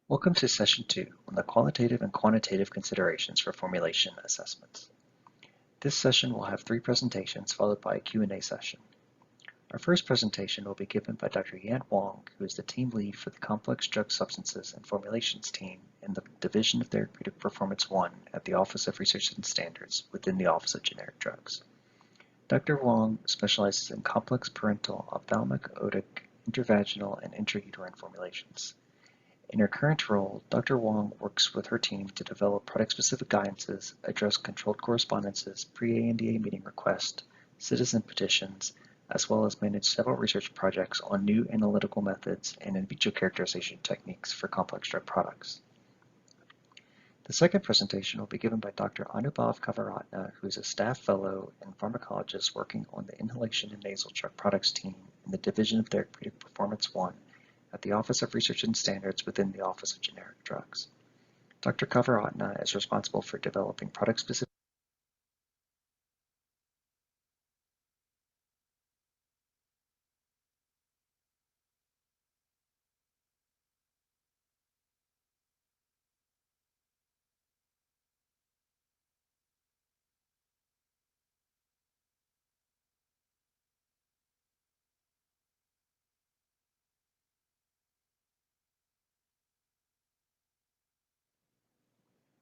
Welcome to Session 2 on the qualitative and quantitative considerations for formulation assessments. This session will have 3 presentations followed by a Q&A session. Our first presentation will be given by Dr. Wang, who is the team lead for the Complex Drug Substances and Formulations team in the Division of Therapeutic Performance 1 at the Office of Research and Standards within the Office of Generic Drugs. Dr. Wang specializes in complex parenteral, ophthalmic, otic, intravaginal, and intrauterine formulations. In her current role, Dr. Wang works with her team to develop product-specific guidances, address controlled correspondences, pre-ANDA meeting requests, citizen petitions, as well as manage several research projects on new analytical methods and in vitro characterization techniques for complex drug products. The second presentation will be given by Dr. Anubhav Kaviratna, who is a staff fellow and pharmacologist working on the Inhalation and Nasal Drug Products team in the Division of Therapeutic Performance 1 at the Office of Research and Standards within the Office of Generic Drugs. Dr. Kaviratna is responsible for developing product-specific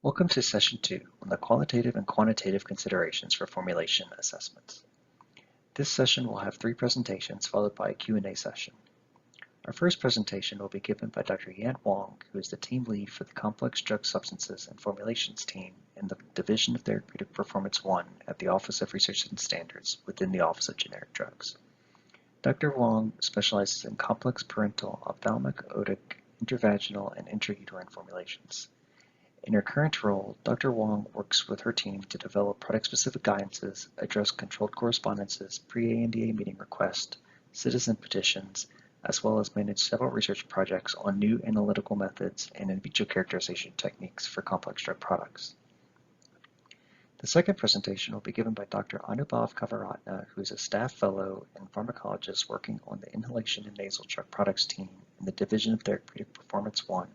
Welcome to Session 2 on the qualitative and quantitative considerations for formulation assessments. This session will have 3 presentations followed by a Q&A session. Our first presentation will be given by Dr. Wang, who is the team lead for the Complex Drug Substances and Formulations team in the Division of Therapeutic Performance 1 at the Office of Research and Standards within the Office of Generic Drugs. Dr. Wang specializes in complex parenteral, ophthalmic, otic, intravaginal, and intrauterine formulations. In her current role, Dr. Wang works with her team to develop product-specific guidances, address controlled correspondences, pre-ANDA meeting requests, citizen petitions, as well as manage several research projects on new analytical methods and in vitro characterization techniques for complex drug products. The second presentation will be given by Dr. Anubhav Kaviratna, who is a staff fellow and pharmacologist working on the Inhalation and Nasal Drug Products team in the Division of Therapeutic Performance 1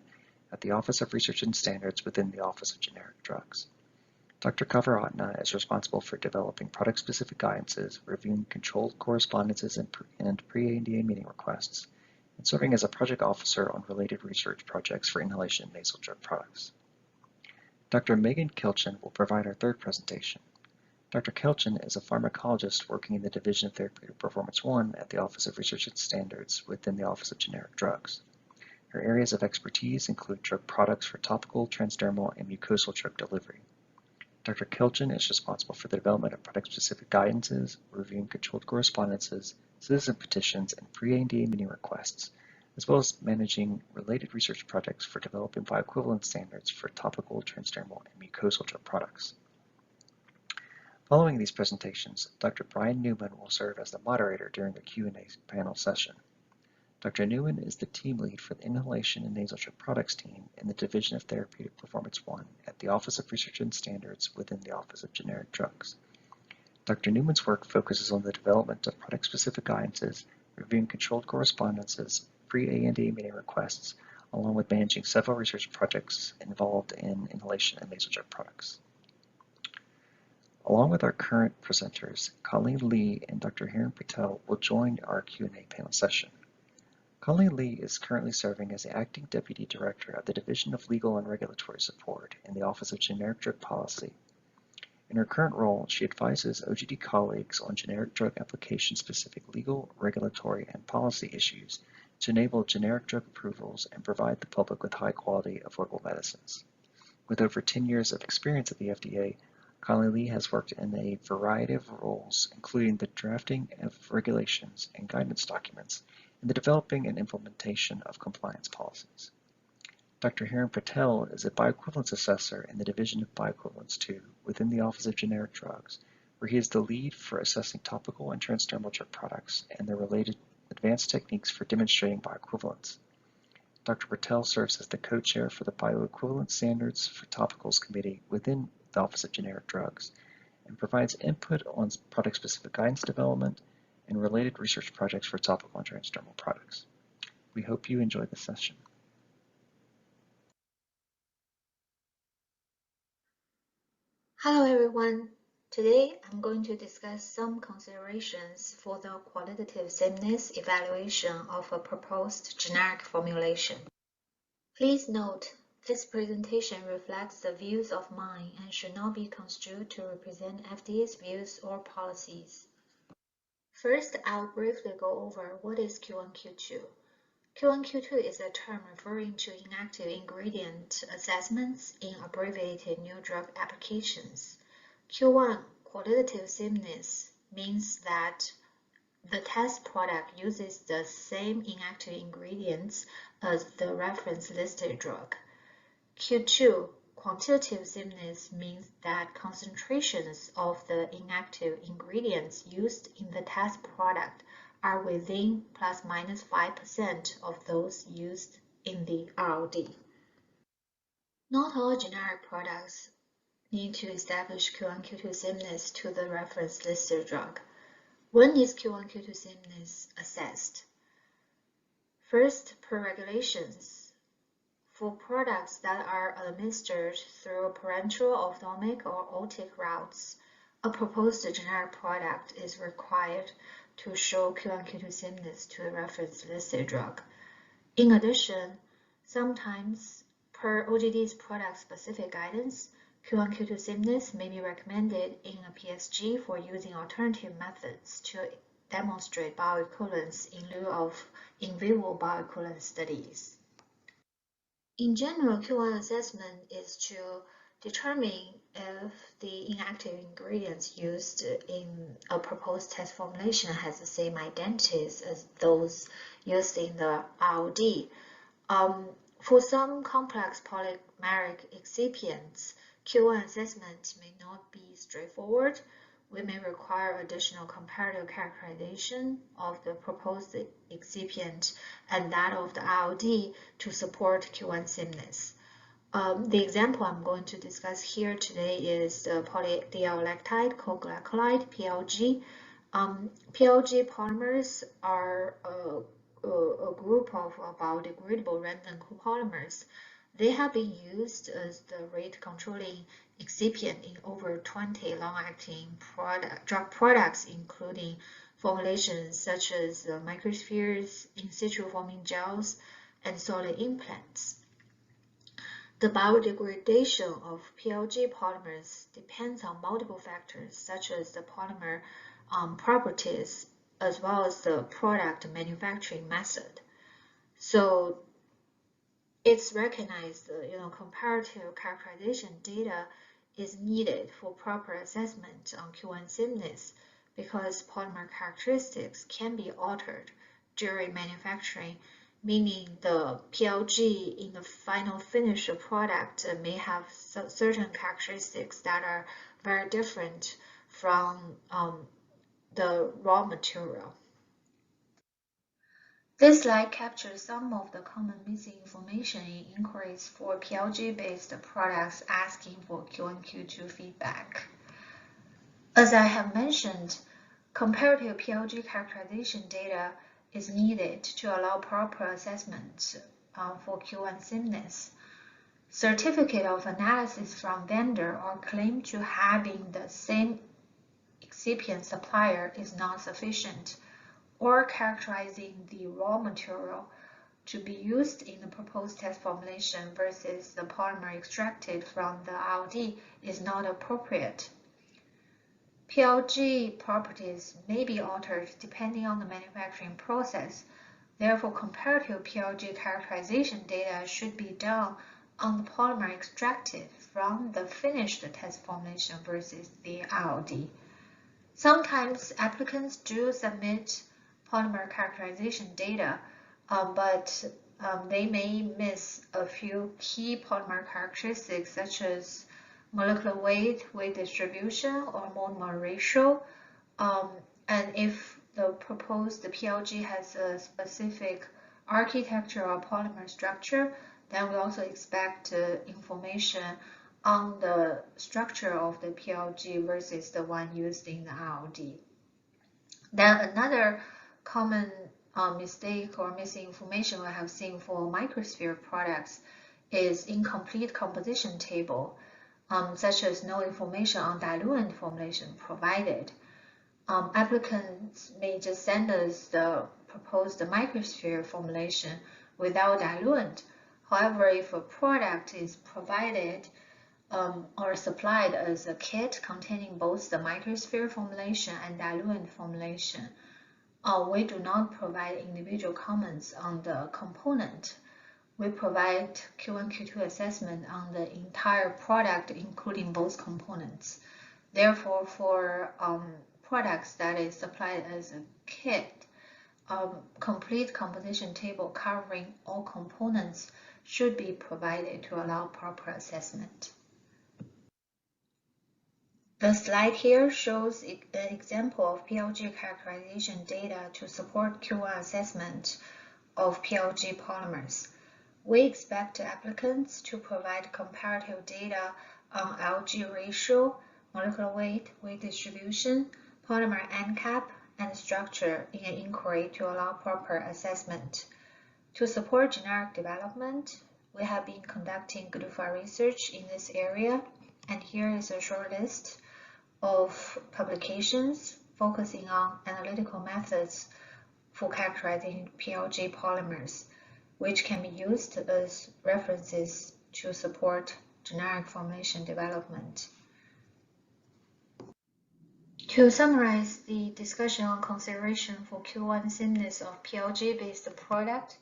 at the Office of Research and Standards within the Office of Generic Drugs. Dr. Kaviratna is responsible for developing product-specific guidances, reviewing controlled correspondences and pre-ANDA meeting requests, and serving as a project officer on related research projects for inhalation and nasal drug products. Dr. Kelchen will provide our third presentation. Dr. Kelchen is a pharmacologist working in the Division of Therapeutic Performance 1 at the Office of Research and Standards within the Office of Generic Drugs. Her areas of expertise include drug products for topical, transdermal, and mucosal drug delivery. Dr. Kelchen is responsible for the development of product-specific guidances, reviewing controlled correspondences, citizen petitions, and pre-ANDA meeting requests, as well as managing related research projects for developing bioequivalence standards for topical, transdermal, and mucosal drug products. Following these presentations, Dr. Bryan Newman will serve as the moderator during the Q&A panel session. Dr. Newman is the team lead for the Inhalation and Nasal Drug Products team in the Division of Therapeutic Performance 1 at the Office of Research and Standards within the Office of Generic Drugs. Dr. Newman's work focuses on the development of product-specific guidances, reviewing controlled correspondences, pre-ANDA meeting requests, along with managing several research projects involved in inhalation and nasal drug products. Along with our current presenters, Colleen and Dr. Hiren Patel will join our Q&A panel session. Colleen is currently serving as the Acting Deputy Director of the Division of Legal and Regulatory Support in the Office of Generic Drug Policy. In her current role, she advises OGD colleagues on generic drug application-specific legal, regulatory, and policy issues to enable generic drug approvals and provide the public with high-quality, affordable medicines. With over 10 years of experience at the FDA, Colleen has worked in a variety of roles, including the drafting of regulations and guidance documents, and the developing and implementation of compliance policies. Dr. Hiren Patel is a bioequivalence assessor in the Division of Bioequivalence 2 within the Office of Generic Drugs, where he is the lead for assessing topical and transdermal drug products and their related advanced techniques for demonstrating bioequivalence. Dr. Patel serves as the co-chair for the Bioequivalence Standards for Topicals Committee within the Office of Generic Drugs and provides input on product-specific guidance development and related research projects for topical and transdermal products. We hope you enjoy the session. Hello everyone. Today I'm going to discuss some considerations for the qualitative sameness evaluation of a proposed generic formulation. Please note, this presentation reflects the views of mine and should not be construed to represent FDA's views or policies. First, I'll briefly go over what is Q1, Q2. Q1, Q2 is a term referring to inactive ingredient assessments in abbreviated new drug applications. Q1, qualitative sameness, means that the test product uses the same inactive ingredients as the reference listed drug. Q2, quantitative sameness, means that concentrations of the inactive ingredients used in the test product are within plus minus 5% of those used in the ROD. Not all generic products need to establish Q1, Q2 sameness to the reference listed drug. When is Q1, Q2 sameness assessed? First, per regulations, for products that are administered through parenteral, ophthalmic, or otic routes, a proposed generic product is required to show Q1, Q2 sameness to the reference listed drug. In addition, sometimes per OGD's product-specific guidance, Q1, Q2 sameness may be recommended in a PSG for using alternative methods to demonstrate bioequivalence in lieu of in vivo bioequivalence studies. In general, Q1 assessment is to determine if the inactive ingredients used in a proposed test formulation has the same identities as those used in the ROD. For some complex polymeric excipients, Q1 assessment may not be straightforward. We may require additional comparative characterization of the proposed excipient and that of the ROD to support Q1 sameness. The example I'm going to discuss here today is polydielectide co-glycolide, PLG. PLG polymers are a group of biodegradable random copolymers. They have been used as the rate-controlling excipient in over 20 long-acting drug products, including formulations such as microspheres, in situ forming gels, and solid implants. The biodegradation of PLG polymers depends on multiple factors, such as the polymer properties, as well as the product manufacturing method. So it's recognized, comparative characterization data is needed for proper assessment on Q1 sameness because polymer characteristics can be altered during manufacturing, meaning the PLG in the final finished product may have certain characteristics that are very different from the raw material. This slide captures some of the common missing information in inquiries for PLG-based products asking for Q1, Q2 feedback. As I have mentioned, comparative PLG characterization data is needed to allow proper assessment for Q1 sameness. Certificate of analysis from vendor or claim to having the same excipient supplier is not sufficient, or characterizing the raw material to be used in the proposed test formulation versus the polymer extracted from the ROD is not appropriate. PLG properties may be altered depending on the manufacturing process. Therefore, comparative PLG characterization data should be done on the polymer extracted from the finished test formulation versus the ROD. Sometimes applicants do submit polymer characterization data, but they may miss a few key polymer characteristics such as molecular weight, weight distribution, or monomer ratio. And if the proposed PLG has a specific architecture or polymer structure, then we also expect information on the structure of the PLG versus the one used in the ROD. Then another common mistake or missing information I have seen for microsphere products is incomplete composition table. such as no information on diluent formulation provided. Applicants may just send us the proposed microsphere formulation without diluent. However, if a product is provided or supplied as a kit containing both the microsphere formulation and diluent formulation, we do not provide individual comments on the component. We provide Q1, Q2 assessment on the entire product, including both components. Therefore, for products that is supplied as a kit, complete composition table covering all components should be provided to allow proper assessment. The slide here shows an example of PLG characterization data to support Q1 assessment of PLG polymers. We expect applicants to provide comparative data on LG ratio, molecular weight, weight distribution, polymer end cap, and structure in an inquiry to allow proper assessment. To support generic development, we have been conducting GDUFA research in this area, and here is a short list of publications focusing on analytical methods for characterizing PLG polymers, which can be used as references to support generic formulation development. To summarize the discussion on consideration for Q1 sameness of PLG-based product,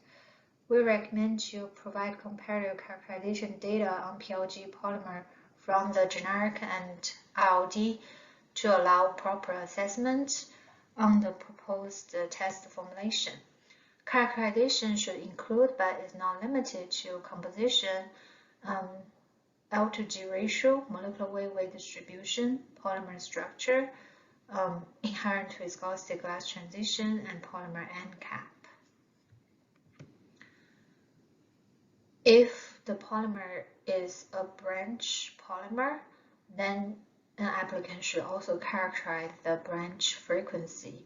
we recommend you provide comparative characterization data on PLG polymer from the generic and ILD to allow proper assessment on the proposed test formulation. Characterization should include, but is not limited to, composition, L to G ratio, molecular weight, weight distribution, polymer structure, inherent viscosity glass transition, and polymer end cap. If the polymer is a branch polymer, then an applicant should also characterize the branch frequency.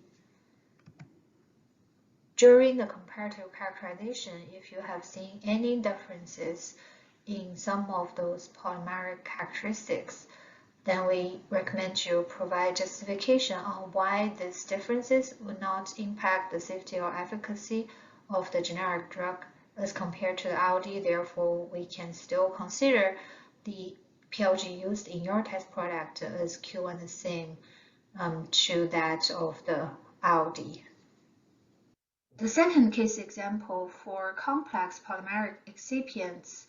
During the comparative characterization, if you have seen any differences in some of those polymeric characteristics, then we recommend you provide justification on why these differences would not impact the safety or efficacy of the generic drug as compared to the ILD. Therefore, we can still consider the PLG used in your test product as Q1 the same to that of the ILD. The second case example for complex polymeric excipients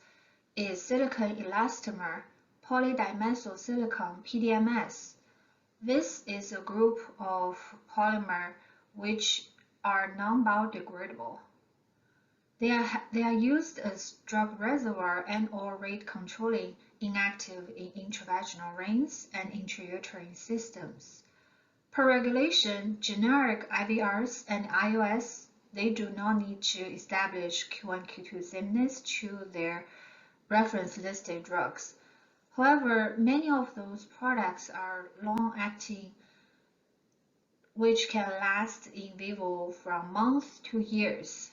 is silicon elastomer polydimethylsilicon PDMS. This is a group of polymer which are non-biodegradable. They are used as drug reservoir and/or rate controlling inactive in intravaginal rings and intrauterine systems. Per regulation, generic IVRs and IOS, they do not need to establish Q1, Q2 sameness to their reference listed drugs. However, many of those products are long-acting, which can last in vivo from months to years.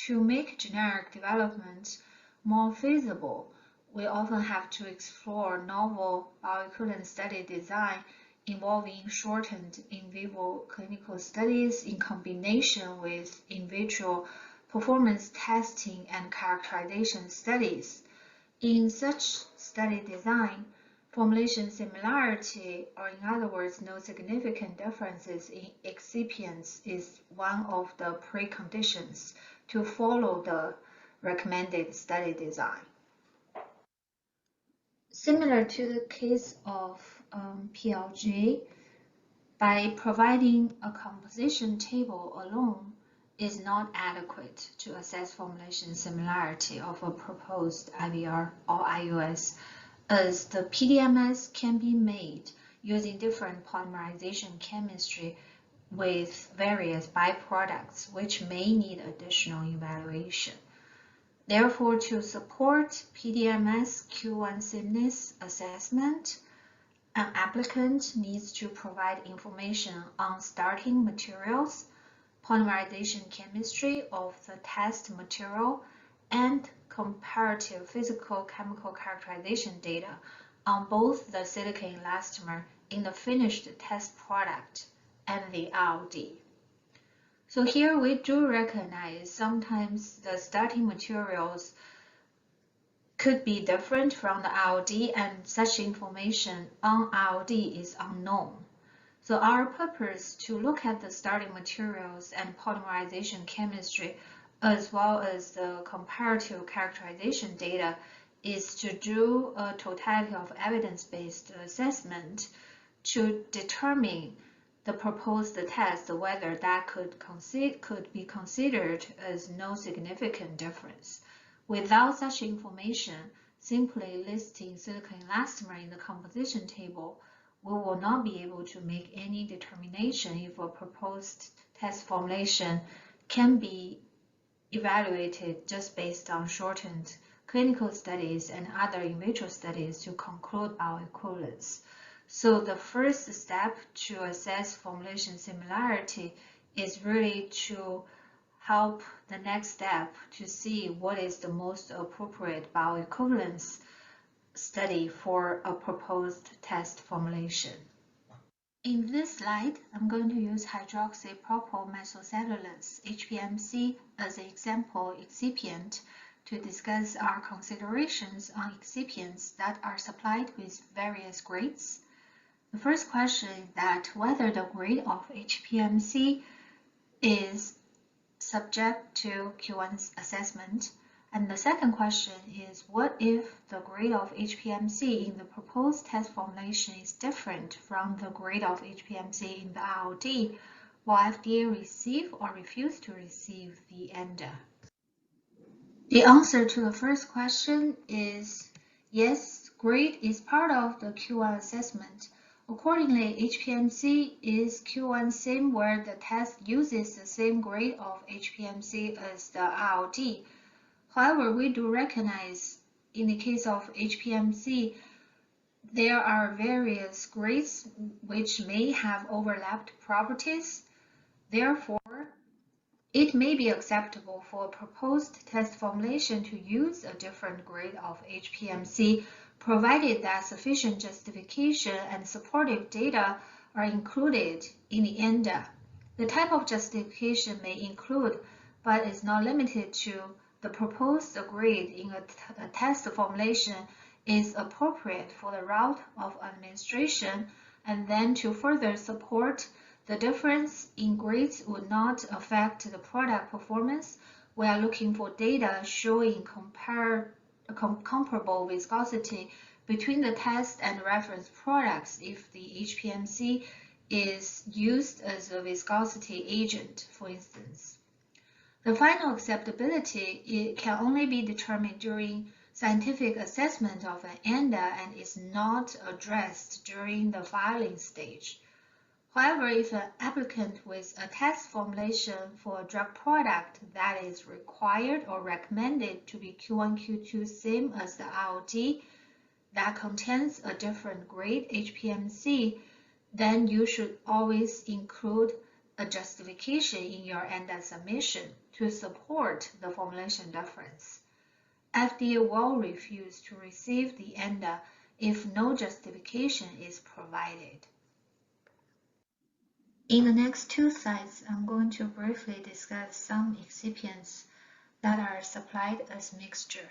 To make generic development more feasible, we often have to explore novel bioequivalent study design involving shortened in vivo clinical studies in combination with in vitro performance testing and characterization studies. In such study design, formulation similarity, or in other words, no significant differences in excipients, is one of the preconditions to follow the recommended study design. Similar to the case of PLG, by providing a composition table alone is not adequate to assess formulation similarity of a proposed IVR or IUS, as the PDMS can be made using different polymerization chemistry with various byproducts, which may need additional evaluation. Therefore, to support PDMS Q1 sameness assessment, an applicant needs to provide information on starting materials, polymerization chemistry of the test material, and comparative physical chemical characterization data on both the silicon elastomer in the finished test product and the RLD. So here we do recognize sometimes the starting materials could be different from the RLD, and such information on RLD is unknown. So our purpose to look at the starting materials and polymerization chemistry as well as the comparative characterization data is to do a totality of evidence-based assessment to determine the proposed test whether that could be considered as no significant difference. Without such information, simply listing silicon elastomer in the composition table, we will not be able to make any determination if a proposed test formulation can be evaluated just based on shortened clinical studies and other in vitro studies to conclude bioequivalence. So the first step to assess formulation similarity is really to help the next step to see what is the most appropriate bioequivalence study for a proposed test formulation. In this slide, I'm going to use hydroxypropyl methylcellulose HPMC as an example excipient to discuss our considerations on excipients that are supplied with various grades. The first question is that whether the grade of HPMC is subject to Q1 assessment. And the second question is, what if the grade of HPMC in the proposed test formulation is different from the grade of HPMC in the RLD, will FDA receive or refuse to receive the ANDA? The answer to the first question is yes, grade is part of the Q1 assessment. Accordingly, HPMC is Q1 same where the test uses the same grade of HPMC as the RLD. However, we do recognize in the case of HPMC, there are various grades which may have overlapped properties. Therefore, it may be acceptable for a proposed test formulation to use a different grade of HPMC, provided that sufficient justification and supportive data are included in the ANDA. The type of justification may include, but is not limited to, the proposed grade in a test formulation is appropriate for the route of administration, and then to further support the difference in grades would not affect the product performance. We are looking for data showing comparable viscosity between the test and reference products if the HPMC is used as a viscosity agent, for instance. The final acceptability can only be determined during scientific assessment of an ANDA and is not addressed during the filing stage. However, if an applicant with a test formulation for a drug product that is required or recommended to be Q1, Q2 same as the RLD that contains a different grade HPMC, then you should always include a justification in your ANDA submission to support the formulation difference. FDA will refuse to receive the ANDA if no justification is provided. In the next two slides, I'm going to briefly discuss some excipients that are supplied as mixture.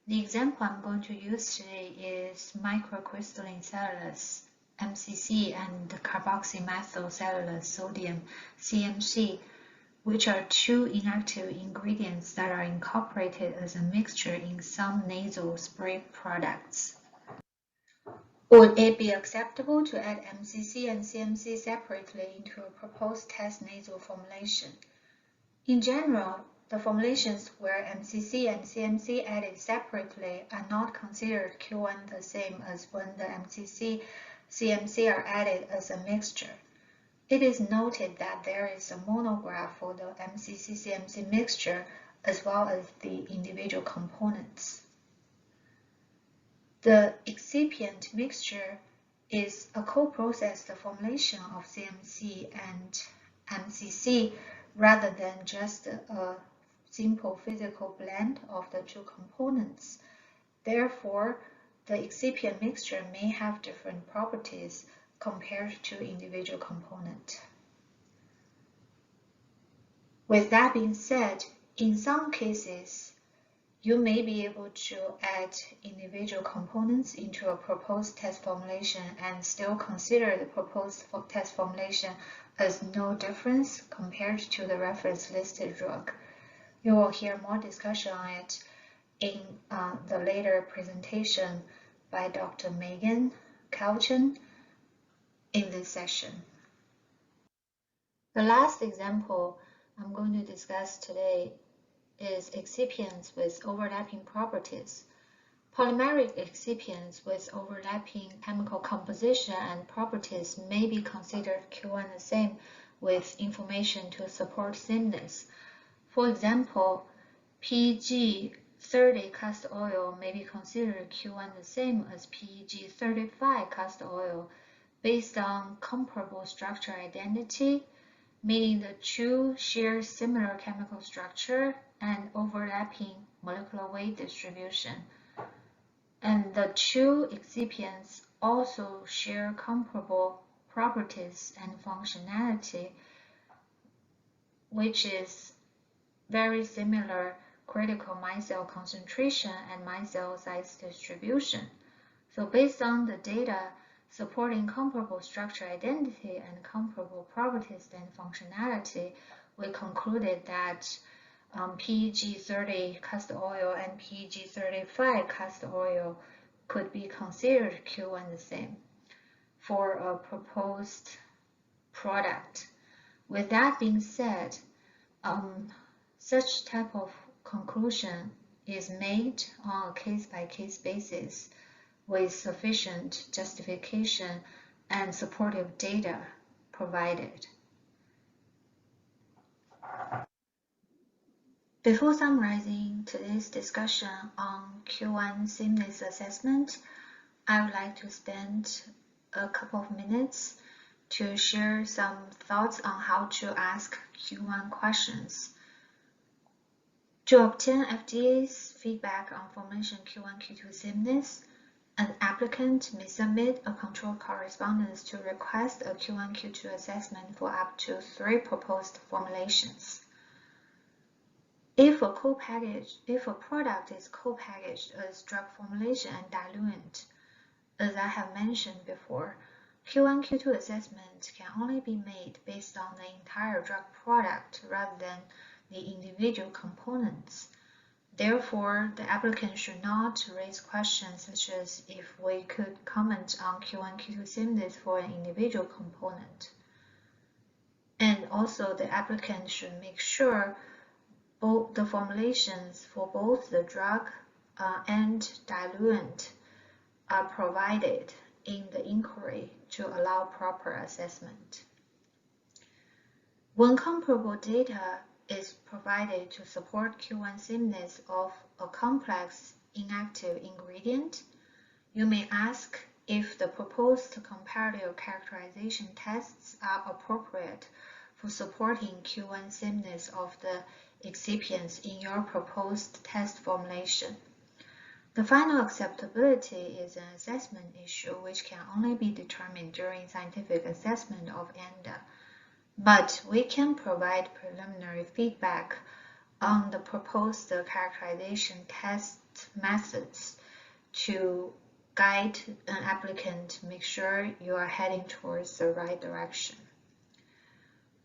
The example I'm going to use today is microcrystalline cellulose, MCC, and carboxymethyl cellulose sodium, CMC, which are two inactive ingredients that are incorporated as a mixture in some nasal spray products. Would it be acceptable to add MCC and CMC separately into a proposed test nasal formulation? In general, the formulations where MCC and CMC added separately are not considered Q1 the same as when the MCC, CMC are added as a mixture. It is noted that there is a monograph for the MCC-CMC mixture as well as the individual components. The excipient mixture is a co-processed formulation of CMC and MCC rather than just a simple physical blend of the two components. Therefore, the excipient mixture may have different properties compared to individual components. With that being said, in some cases, you may be able to add individual components into a proposed test formulation and still consider the proposed test formulation as no difference compared to the reference listed drug. You will hear more discussion on it in the later presentation by Dr. Megan Kelchen in this session. The last example I'm going to discuss today is excipients with overlapping properties. Polymeric excipients with overlapping chemical composition and properties may be considered Q1 the same with information to support sameness. For example, PEG30 castor oil may be considered Q1 the same as PEG35 castor oil based on comparable structure identity, meaning the two share similar chemical structure and overlapping molecular weight distribution. And the two excipients also share comparable properties and functionality, which is very similar critical micelle concentration and micelle size distribution. So based on the data supporting comparable structure identity and comparable properties and functionality, we concluded that PEG30 castor oil and PEG35 castor oil could be considered Q1 the same for a proposed product. With that being said, such type of conclusion is made on a case-by-case basis with sufficient justification and supportive data provided. Before summarizing today's discussion on Q1 sameness assessment, I would like to spend a couple of minutes to share some thoughts on how to ask Q1 questions. To obtain FDA's feedback on formulation Q1, Q2 sameness, an applicant may submit a control correspondence to request a Q1, Q2 assessment for up to 3 proposed formulations. If a product is co-packaged as drug formulation and diluent, as I have mentioned before, Q1, Q2 assessment can only be made based on the entire drug product rather than the individual components. Therefore, the applicant should not raise questions such as if we could comment on Q1, Q2 sameness for an individual component. And also, the applicant should make sure both the formulations for both the drug and diluent are provided in the inquiry to allow proper assessment. When comparable data is provided to support Q1 sameness of a complex inactive ingredient, you may ask if the proposed comparative characterization tests are appropriate for supporting Q1 sameness of the excipients in your proposed test formulation. The final acceptability is an assessment issue which can only be determined during scientific assessment of ANDA, but we can provide preliminary feedback on the proposed characterization test methods to guide an applicant to make sure you are heading towards the right direction.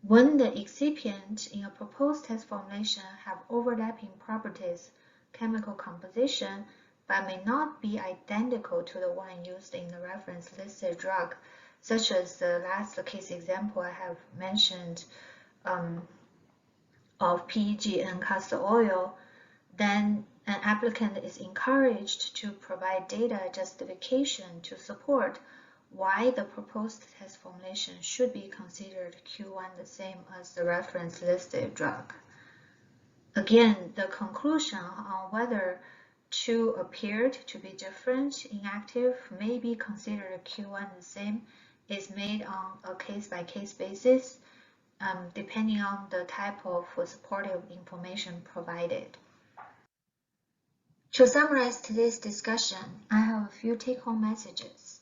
When the excipient in a proposed test formulation have overlapping properties, chemical composition, but may not be identical to the one used in the reference listed drug, such as the last case example I have mentioned of PEG and castor oil, then an applicant is encouraged to provide data justification to support why the proposed test formulation should be considered Q1 the same as the reference listed drug. Again, the conclusion on whether two appeared to be different inactive may be considered Q1 the same is made on a case-by-case basis, depending on the type of supportive information provided. To summarize today's discussion, I have have a few take-home messages.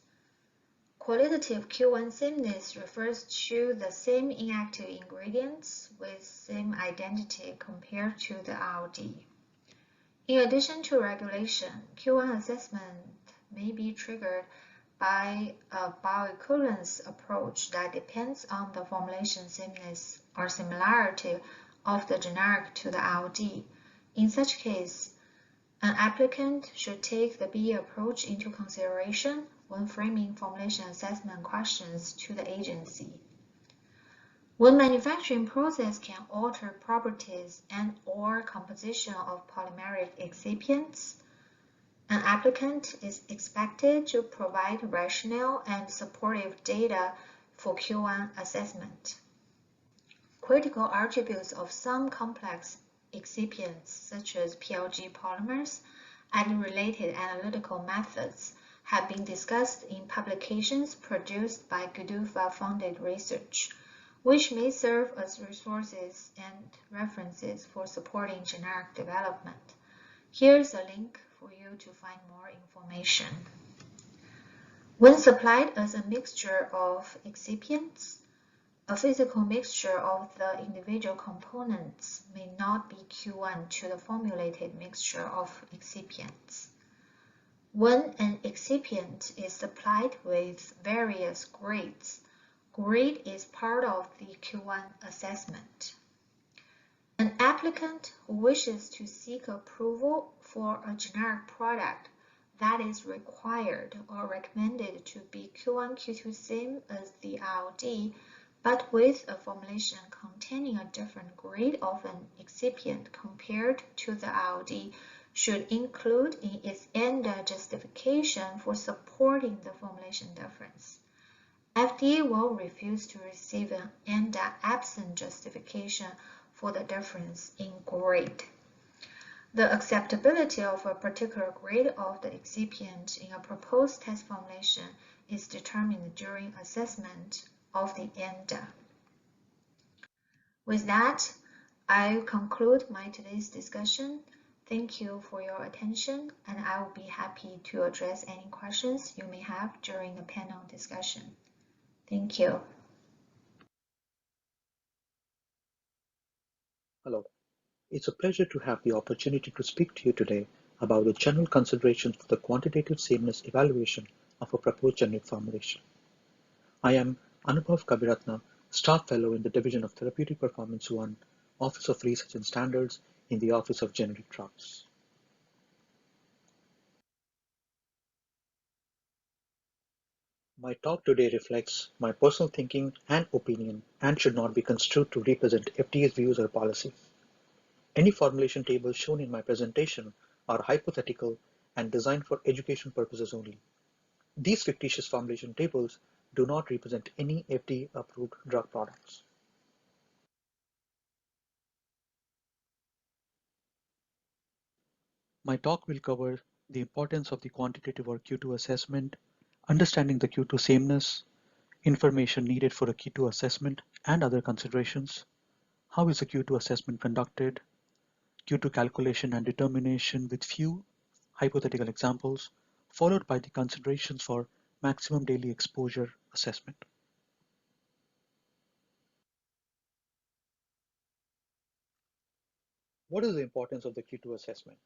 Qualitative Q1 sameness refers to the same inactive ingredients with same identity compared to the ROD. In addition to regulation, Q1 assessment may be triggered by a bioequivalence approach that depends on the formulation sameness or similarity of the generic to the ROD. In such case, an applicant should take the BE approach into consideration when framing formulation assessment questions to the agency. When manufacturing process can alter properties and/or composition of polymeric excipients, an applicant is expected to provide rationale and supportive data for Q1 assessment. Critical attributes of some complex excipients, such as PLG polymers, and related analytical methods have been discussed in publications produced by GDUFA-funded research, which may serve as resources and references for supporting generic development. Here's a link for you to find more information. When supplied as a mixture of excipients, a physical mixture of the individual components may not be Q1 to the formulated mixture of excipients. When an excipient is supplied with various grades, grade is part of the Q1 assessment. An applicant who wishes to seek approval for a generic product that is required or recommended to be Q1, Q2 same as the ROD, but with a formulation containing a different grade of an excipient compared to the ROD, should include in its ANDA justification for supporting the formulation difference. FDA will refuse to receive an ANDA absent justification for the difference in grade. The acceptability of a particular grade of the excipient in a proposed test formulation is determined during assessment of the ANDA. With that, I conclude my today's discussion. Thank you for your attention, and I will be happy to address any questions you may have during the panel discussion. Thank you. Hello. It's a pleasure to have the opportunity to speak to you today about the general considerations for the quantitative sameness evaluation of a proposed generic formulation. I am Anubhav Kaviratna, Staff Fellow in the Division of Therapeutic Performance 1, Office of Research and Standards in the Office of Generic Drugs. My talk today reflects my personal thinking and opinion and should not be construed to represent FDA's views or policies. Any formulation tables shown in my presentation are hypothetical and designed for education purposes only. These fictitious formulation tables do not represent any FDA-approved drug products. My talk will cover the importance of the quantitative or Q2 assessment, understanding the Q2 sameness, information needed for a Q2 assessment and other considerations, how is a Q2 assessment conducted, Q2 calculation and determination with few hypothetical examples, followed by the considerations for maximum daily exposure assessment. What is the importance of the Q2 assessment?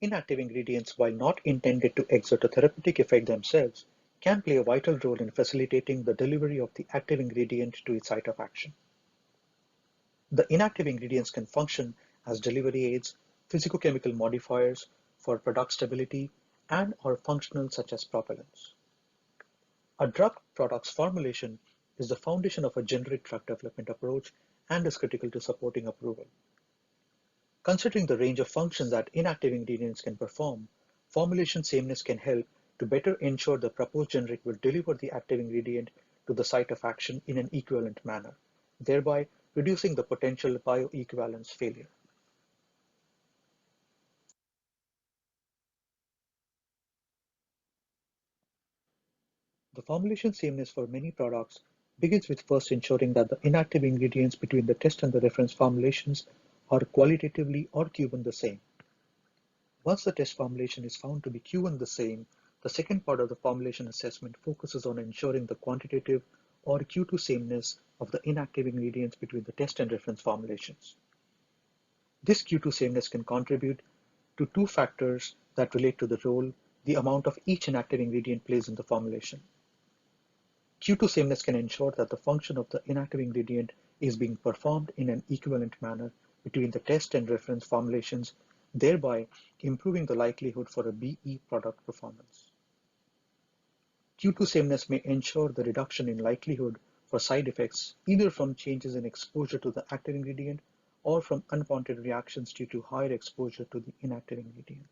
Inactive ingredients, while not intended to exert a therapeutic effect themselves, can play a vital role in facilitating the delivery of the active ingredient to its site of action. The inactive ingredients can function as delivery aids, physicochemical modifiers for product stability, and are functional such as propellants. A drug product's formulation is the foundation of a generic drug development approach and is critical to supporting approval. Considering the range of functions that inactive ingredients can perform, formulation sameness can help to better ensure the proposed generic will deliver the active ingredient to the site of action in an equivalent manner, thereby reducing the potential bioequivalence failure. The formulation sameness for many products begins with first ensuring that the inactive ingredients between the test and the reference formulations are qualitatively or Cuban the same. Once the test formulation is found to be Q1 the same, the second part of the formulation assessment focuses on ensuring the quantitative or Q2 sameness of the inactive ingredients between the test and reference formulations. This Q2 sameness can contribute to two factors that relate to the role the amount of each inactive ingredient plays in the formulation. Q2 sameness can ensure that the function of the inactive ingredient is being performed in an equivalent manner between the test and reference formulations, thereby improving the likelihood for a BE product performance. Q2 sameness may ensure the reduction in likelihood for side effects either from changes in exposure to the active ingredient or from unwanted reactions due to higher exposure to the inactive ingredient.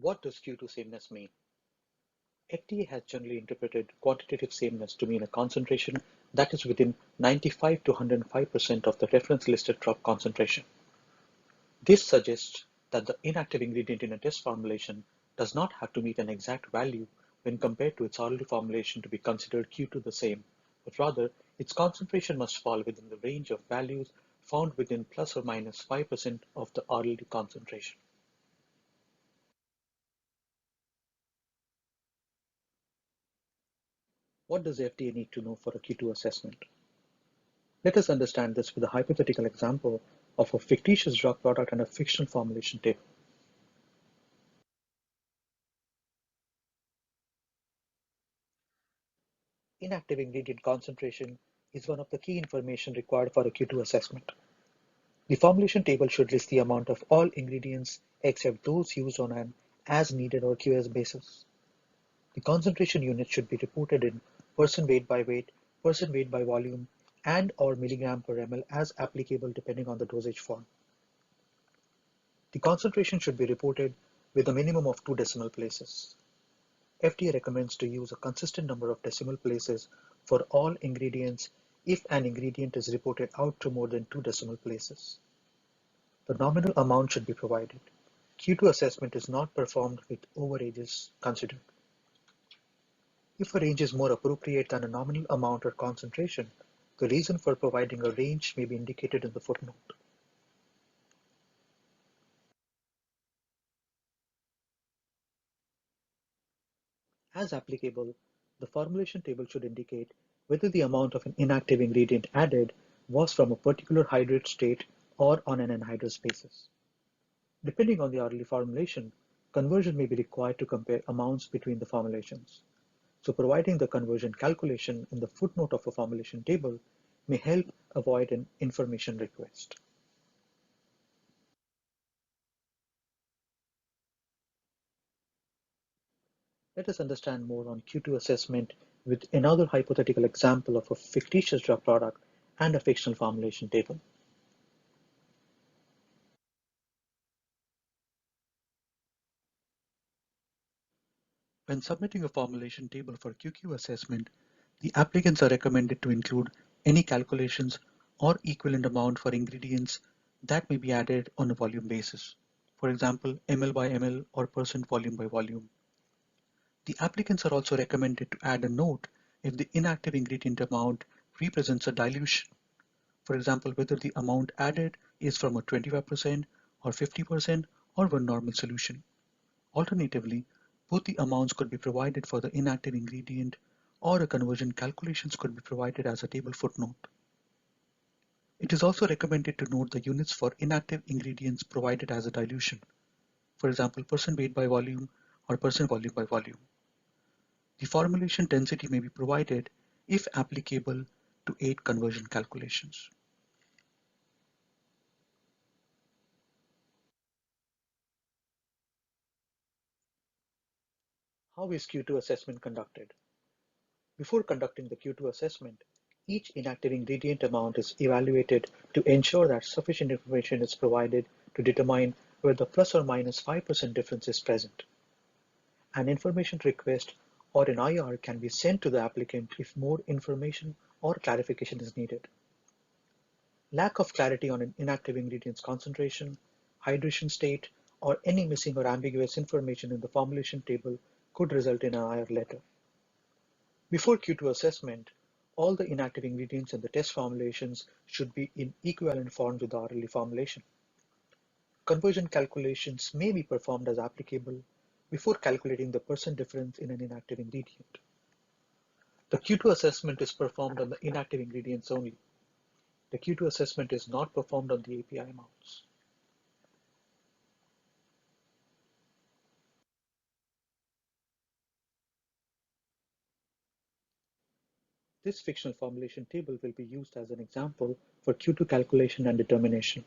What does Q2 sameness mean? FDA has generally interpreted quantitative sameness to mean a concentration that is within 95 to 105% of the reference listed drug concentration. This suggests that the inactive ingredient in a test formulation does not have to meet an exact value when compared to its orally formulation to be considered Q2 the same, but rather its concentration must fall within the range of values found within plus or minus 5% of the orally concentration. What does FDA need to know for a Q2 assessment? Let us understand this with a hypothetical example of a fictitious drug product and a fictional formulation table. Inactive ingredient concentration is one of the key information required for a Q2 assessment. The formulation table should list the amount of all ingredients except those used on an as-needed or QS basis. The concentration unit should be reported in percent weight, percent weight by volume, and or milligram per ml as applicable depending on the dosage form. The concentration should be reported with a minimum of 2 decimal places. FDA recommends to use a consistent number of decimal places for all ingredients if an ingredient is reported out to more than 2 decimal places. The nominal amount should be provided. Q2 assessment is not performed with overages considered. If a range is more appropriate than a nominal amount or concentration, the reason for providing a range may be indicated in the footnote. As applicable, the formulation table should indicate whether the amount of an inactive ingredient added was from a particular hydrate state or on an anhydrous basis. Depending on the orally formulation, conversion may be required to compare amounts between the formulations. So providing the conversion calculation in the footnote of a formulation table may help avoid an information request. Let us understand more on Q2 assessment with another hypothetical example of a fictitious drug product and a fictional formulation table. When submitting a formulation table for QQ assessment, the applicants are recommended to include any calculations or equivalent amount for ingredients that may be added on a volume basis. For example, ml by ml or percent volume by volume. The applicants are also recommended to add a note if the inactive ingredient amount represents a dilution. For example, whether the amount added is from a 25% or 50% or one normal solution. Alternatively, both the amounts could be provided for the inactive ingredient or a conversion calculations could be provided as a table footnote. It is also recommended to note the units for inactive ingredients provided as a dilution. For example, percent weight by volume or percent volume by volume. The formulation density may be provided if applicable to aid conversion calculations. How is Q2 assessment conducted? Before conducting the Q2 assessment, each inactive ingredient amount is evaluated to ensure that sufficient information is provided to determine whether plus or minus 5% difference is present. An information request or an IR can be sent to the applicant if more information or clarification is needed. Lack of clarity on an inactive ingredient's concentration, hydration state, or any missing or ambiguous information in the formulation table could result in an IR letter. Before Q2 assessment, all the inactive ingredients in the test formulations should be in equivalent forms with the RLD formulation. Conversion calculations may be performed as applicable before calculating the percent difference in an inactive ingredient. The Q2 assessment is performed on the inactive ingredients only. The Q2 assessment is not performed on the API amounts. This fictional formulation table will be used as an example for Q2 calculation and determination.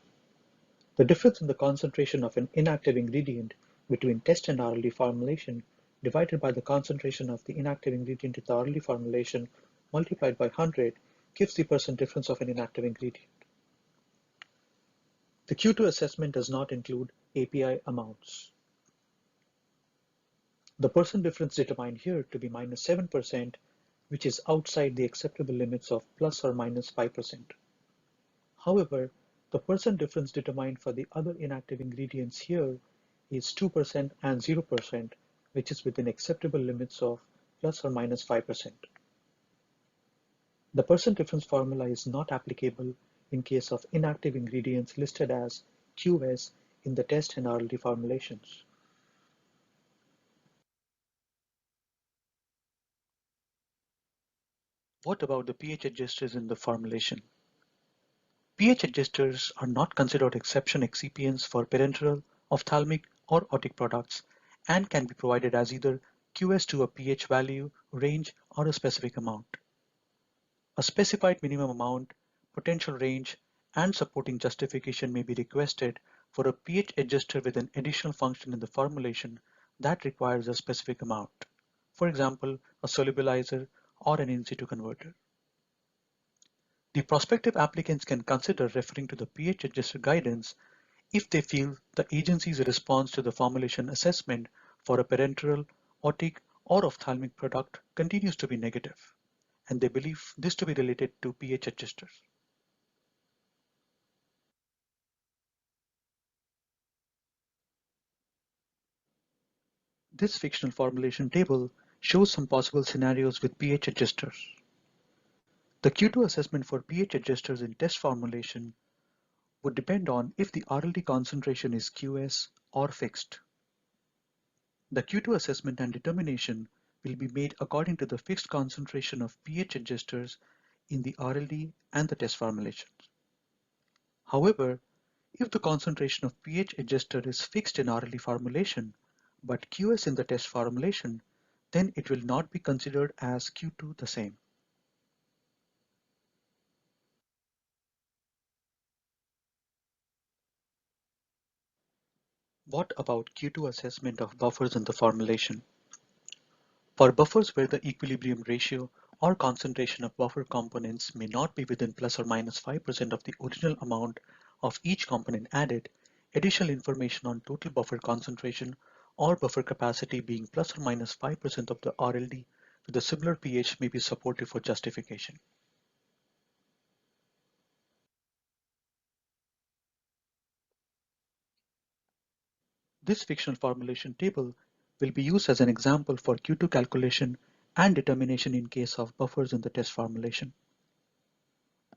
The difference in the concentration of an inactive ingredient between test and RLD formulation divided by the concentration of the inactive ingredient in the RLD formulation multiplied by 100 gives the percent difference of an inactive ingredient. The Q2 assessment does not include API amounts. The percent difference determined here to be minus 7%, which is outside the acceptable limits of plus or minus 5%. However, the percent difference determined for the other inactive ingredients here is 2% and 0%, which is within acceptable limits of plus or minus 5%. The percent difference formula is not applicable in case of inactive ingredients listed as QS in the test and RLD formulations. What about the pH adjusters in the formulation? pH adjusters are not considered exception excipients for parenteral, ophthalmic, or otic products and can be provided as either QS to a pH value, range, or a specific amount. A specified minimum amount, potential range, and supporting justification may be requested for a pH adjuster with an additional function in the formulation that requires a specific amount. For example, a solubilizer or an in situ converter. The prospective applicants can consider referring to the pH adjuster guidance if they feel the agency's response to the formulation assessment for a parenteral, otic, or ophthalmic product continues to be negative, and they believe this to be related to pH adjusters. This fictional formulation table shows some possible scenarios with pH adjusters. The Q2 assessment for pH adjusters in test formulation would depend on if the RLD concentration is QS or fixed. The Q2 assessment and determination will be made according to the fixed concentration of pH adjusters in the RLD and the test formulations. However, if the concentration of pH adjuster is fixed in RLD formulation but QS in the test formulation, then it will not be considered as Q2 the same. What about Q2 assessment of buffers in the formulation? For buffers where the equilibrium ratio or concentration of buffer components may not be within plus or minus 5% of the original amount of each component added, additional information on total buffer concentration or buffer capacity being plus or minus 5% of the RLD with a similar pH may be supportive for justification. This fictional formulation table will be used as an example for Q2 calculation and determination in case of buffers in the test formulation.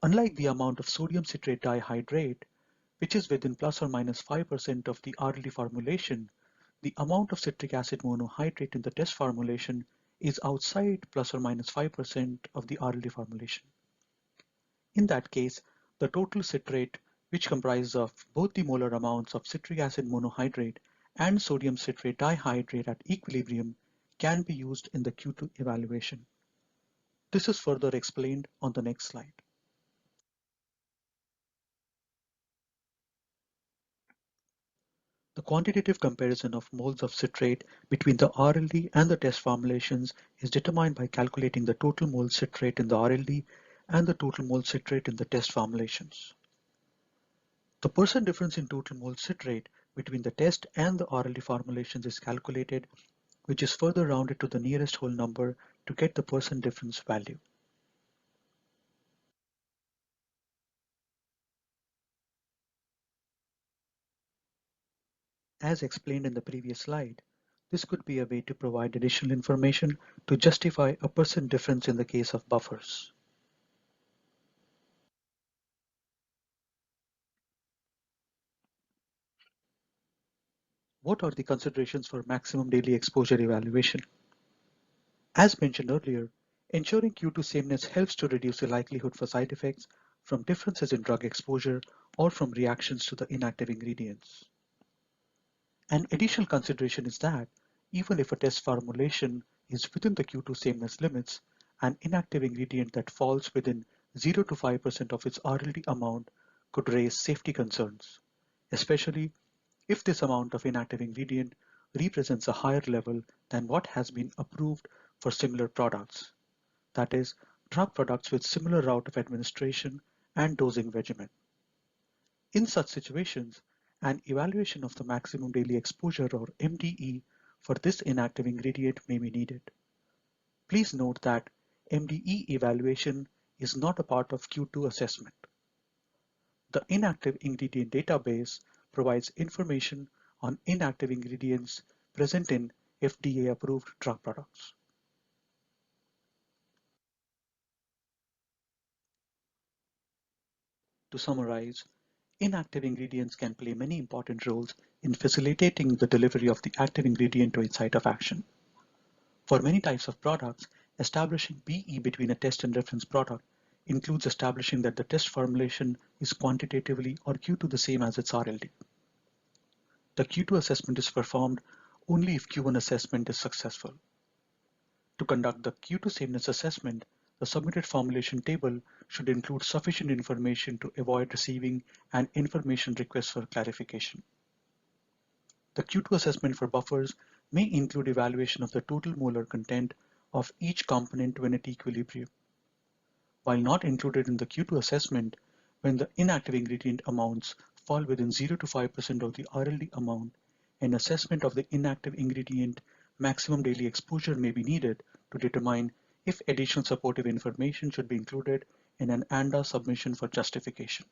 Unlike the amount of sodium citrate dihydrate, which is within plus or minus 5% of the RLD formulation, the amount of citric acid monohydrate in the test formulation is outside plus or minus 5% of the RLD formulation. In that case, the total citrate, which comprises of both the molar amounts of citric acid monohydrate and sodium citrate dihydrate at equilibrium, can be used in the Q2 evaluation. This is further explained on the next slide. The quantitative comparison of moles of citrate between the RLD and the test formulations is determined by calculating the total mole citrate in the RLD and the total mole citrate in the test formulations. The percent difference in total mole citrate between the test and the RLD formulations is calculated, which is further rounded to the nearest whole number to get the percent difference value. As explained in the previous slide, this could be a way to provide additional information to justify a percent difference in the case of buffers. What are the considerations for maximum daily exposure evaluation? As mentioned earlier, ensuring Q2 sameness helps to reduce the likelihood for side effects from differences in drug exposure or from reactions to the inactive ingredients. An additional consideration is that even if a test formulation is within the Q2 sameness limits, an inactive ingredient that falls within 0 to 5% of its RLD amount could raise safety concerns, especially if this amount of inactive ingredient represents a higher level than what has been approved for similar products, that is, drug products with similar route of administration and dosing regimen. In such situations, an evaluation of the maximum daily exposure or MDE for this inactive ingredient may be needed. Please note that MDE evaluation is not a part of Q2 assessment. The inactive ingredient database provides information on inactive ingredients present in FDA-approved drug products. To summarize, inactive ingredients can play many important roles in facilitating the delivery of the active ingredient to its site of action. For many types of products, establishing BE between a test and reference product includes establishing that the test formulation is quantitatively or Q2 the same as its RLD. The Q2 assessment is performed only if Q1 assessment is successful. To conduct the Q2 sameness assessment, the submitted formulation table should include sufficient information to avoid receiving an information request for clarification. The Q2 assessment for buffers may include evaluation of the total molar content of each component when at equilibrium. While not included in the Q2 assessment, when the inactive ingredient amounts fall within 0 to 5% of the RLD amount, an assessment of the inactive ingredient maximum daily exposure may be needed to determine if additional supportive information should be included in an ANDA submission for justification.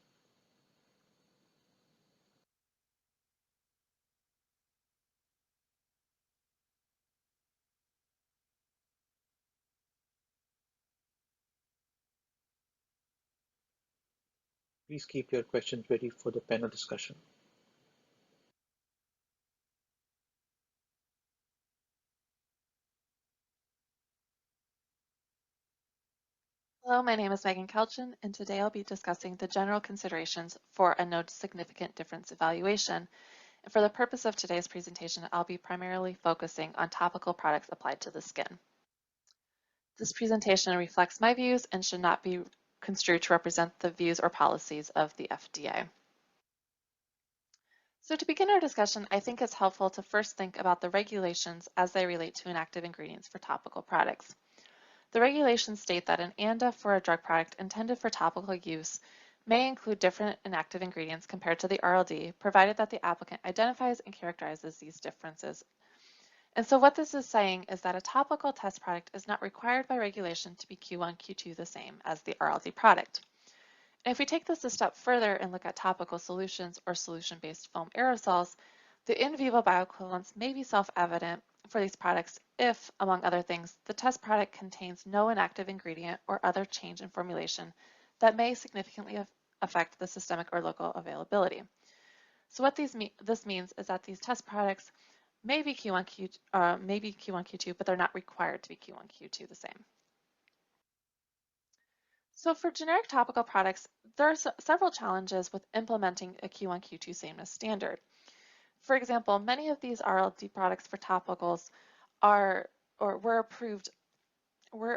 Please keep your questions ready for the panel discussion. Hello, my name is Megan Kelchen, and today I'll be discussing the general considerations for a no significant difference evaluation. And for the purpose of today's presentation, I'll be primarily focusing on topical products applied to the skin. This presentation reflects my views and should not be construed to represent the views or policies of the FDA. So to begin our discussion, I think it's helpful to first think about the regulations as they relate to inactive ingredients for topical products. The regulations state that an ANDA for a drug product intended for topical use may include different inactive ingredients compared to the RLD, provided that the applicant identifies and characterizes these differences. And so what this is saying is that a topical test product is not required by regulation to be Q1, Q2 the same as the RLD product. And if we take this a step further and look at topical solutions or solution-based foam aerosols, the in vivo bioequivalence may be self-evident for these products if, among other things, the test product contains no inactive ingredient or other change in formulation that may significantly affect the systemic or local availability. So what this means is that these test products may be Q1, Q2, but they're not required to be Q1, Q2 the same. So for generic topical products, there are several challenges with implementing a Q1, Q2 sameness standard. For example, many of these RLD products for topicals were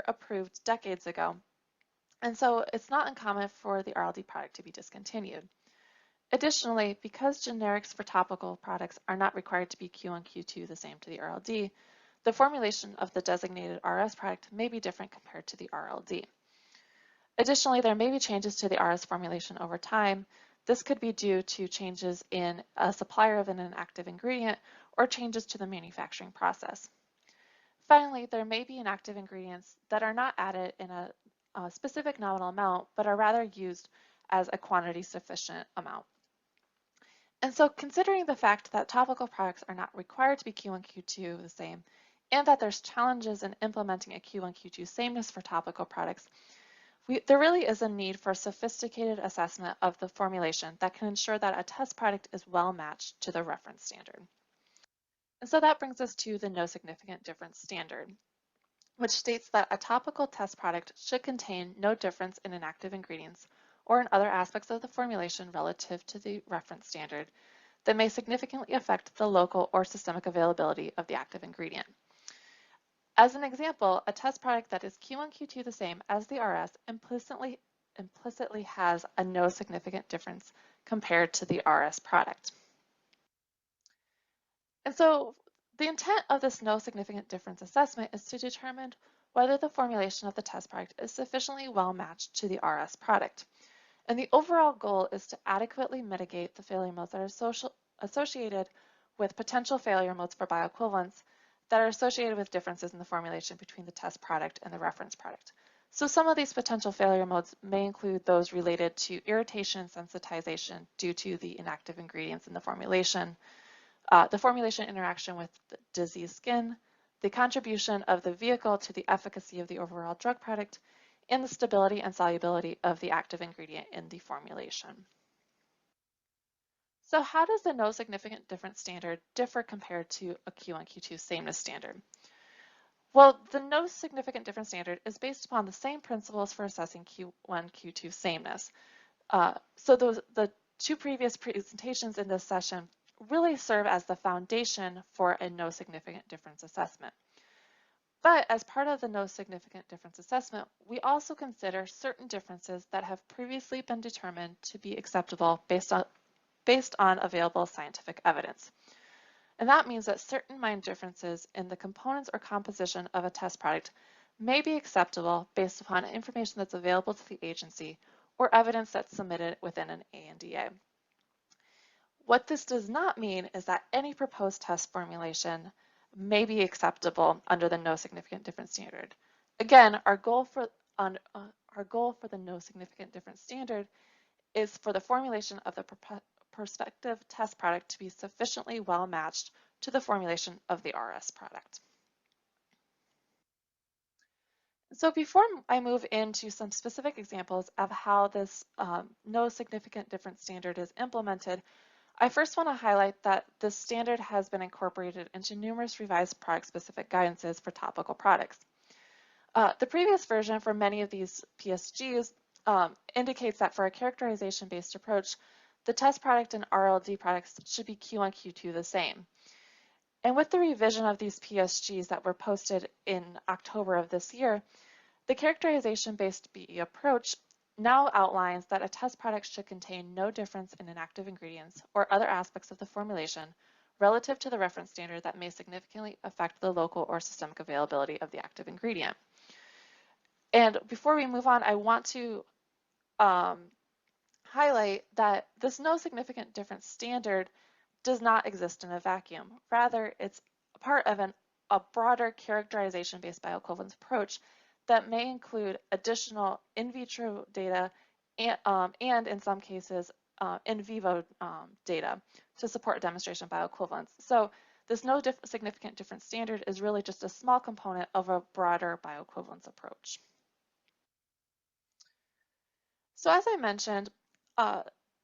approved decades ago, and so it's not uncommon for the RLD product to be discontinued. Additionally, because generics for topical products are not required to be Q1, Q2 the same to the RLD, the formulation of the designated RS product may be different compared to the RLD. Additionally, there may be changes to the RS formulation over time. This could be due to changes in a supplier of an inactive ingredient or changes to the manufacturing process. Finally, there may be inactive ingredients that are not added in a specific nominal amount, but are rather used as a quantity sufficient amount. And so considering the fact that topical products are not required to be Q1, Q2 the same, and that there's challenges in implementing a Q1, Q2 sameness for topical products, there really is a need for a sophisticated assessment of the formulation that can ensure that a test product is well matched to the reference standard. And so that brings us to the no significant difference standard, which states that a topical test product should contain no difference in inactive ingredients or in other aspects of the formulation relative to the reference standard that may significantly affect the local or systemic availability of the active ingredient. As an example, a test product that is Q1, Q2 the same as the RS implicitly has a no significant difference compared to the RS product. And so the intent of this no significant difference assessment is to determine whether the formulation of the test product is sufficiently well matched to the RS product. And the overall goal is to adequately mitigate the failure modes that are associated with potential failure modes for bioequivalence that are associated with differences in the formulation between the test product and the reference product. So some of these potential failure modes may include those related to irritation and sensitization due to the inactive ingredients in the formulation interaction with the diseased skin, the contribution of the vehicle to the efficacy of the overall drug product, and the stability and solubility of the active ingredient in the formulation. So how does the no significant difference standard differ compared to a Q1, Q2 sameness standard? Well, the no significant difference standard is based upon the same principles for assessing Q1, Q2 sameness. So the two previous presentations in this session really serve as the foundation for a no significant difference assessment. But as part of the no significant difference assessment, we also consider certain differences that have previously been determined to be acceptable based on available scientific evidence. And that means that certain minor differences in the components or composition of a test product may be acceptable based upon information that's available to the agency or evidence that's submitted within an ANDA. What this does not mean is that any proposed test formulation may be acceptable under the no significant difference standard. Again, our goal for the no significant difference standard is for the formulation of the prospective test product to be sufficiently well matched to the formulation of the RS product. So before I move into some specific examples of how this no significant difference standard is implemented, I first want to highlight that this standard has been incorporated into numerous revised product-specific guidances for topical products. The previous version for many of these PSGs indicates that for a characterization-based approach, the test product and RLD products should be Q1, Q2 the same. And with the revision of these PSGs that were posted in October of this year, the characterization-based BE approach now outlines that a test product should contain no difference in inactive ingredients or other aspects of the formulation relative to the reference standard that may significantly affect the local or systemic availability of the active ingredient. And before we move on, I want to highlight that this no significant difference standard does not exist in a vacuum. Rather, it's part of a broader characterization-based bioequivalence approach that may include additional in vitro data and in some cases, in vivo data to support demonstration bioequivalence. So this no significant difference standard is really just a small component of a broader bioequivalence approach. So as I mentioned,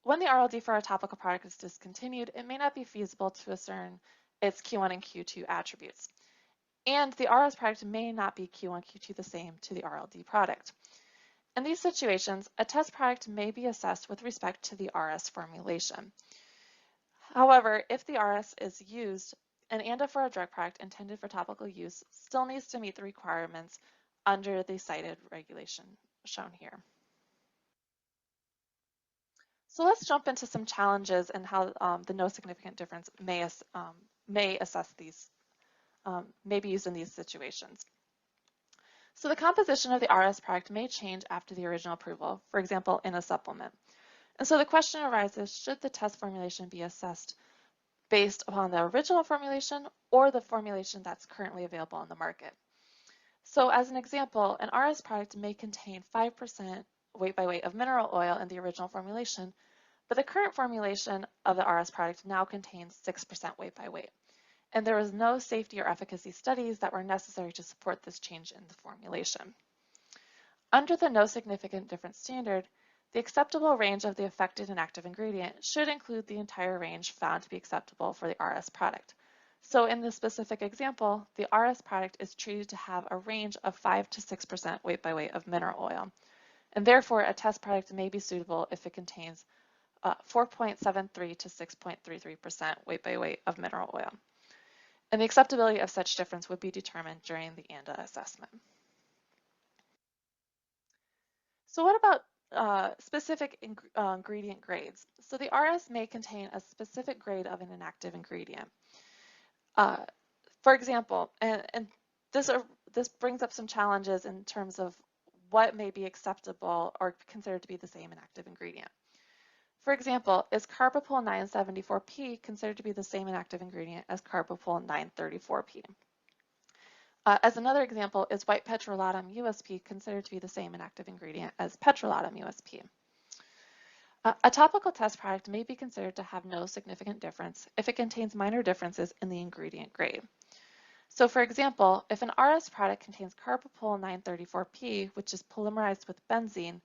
when the RLD for a topical product is discontinued, it may not be feasible to discern its Q1 and Q2 attributes. And the RS product may not be Q1, Q2 the same to the RLD product. In these situations, a test product may be assessed with respect to the RS formulation. However, if the RS is used, an ANDA for a drug product intended for topical use still needs to meet the requirements under the cited regulation shown here. So let's jump into some challenges and how the no significant difference may be used in these situations. So the composition of the RS product may change after the original approval, for example, in a supplement. And so the question arises, should the test formulation be assessed based upon the original formulation or the formulation that's currently available on the market? So as an example, an RS product may contain 5% weight by weight of mineral oil in the original formulation, but the current formulation of the RS product now contains 6% weight by weight. And there was no safety or efficacy studies that were necessary to support this change in the formulation. Under the no significant difference standard, the acceptable range of the affected and active ingredient should include the entire range found to be acceptable for the RS product. So in this specific example, the RS product is treated to have a range of 5 to 6% weight by weight of mineral oil, and therefore a test product may be suitable if it contains 4.73 to 6.33% weight by weight of mineral oil. And the acceptability of such difference would be determined during the ANDA assessment. So what about specific ingredient grades? So the RS may contain a specific grade of an inactive ingredient. For example, and this brings up some challenges in terms of what may be acceptable or considered to be the same inactive ingredient. For example, is carbapol 974P considered to be the same inactive ingredient as carbapol 934P? As another example, is white petrolatum USP considered to be the same inactive ingredient as petrolatum USP? A topical test product may be considered to have no significant difference if it contains minor differences in the ingredient grade. So for example, if an RS product contains carbapol 934P, which is polymerized with benzene,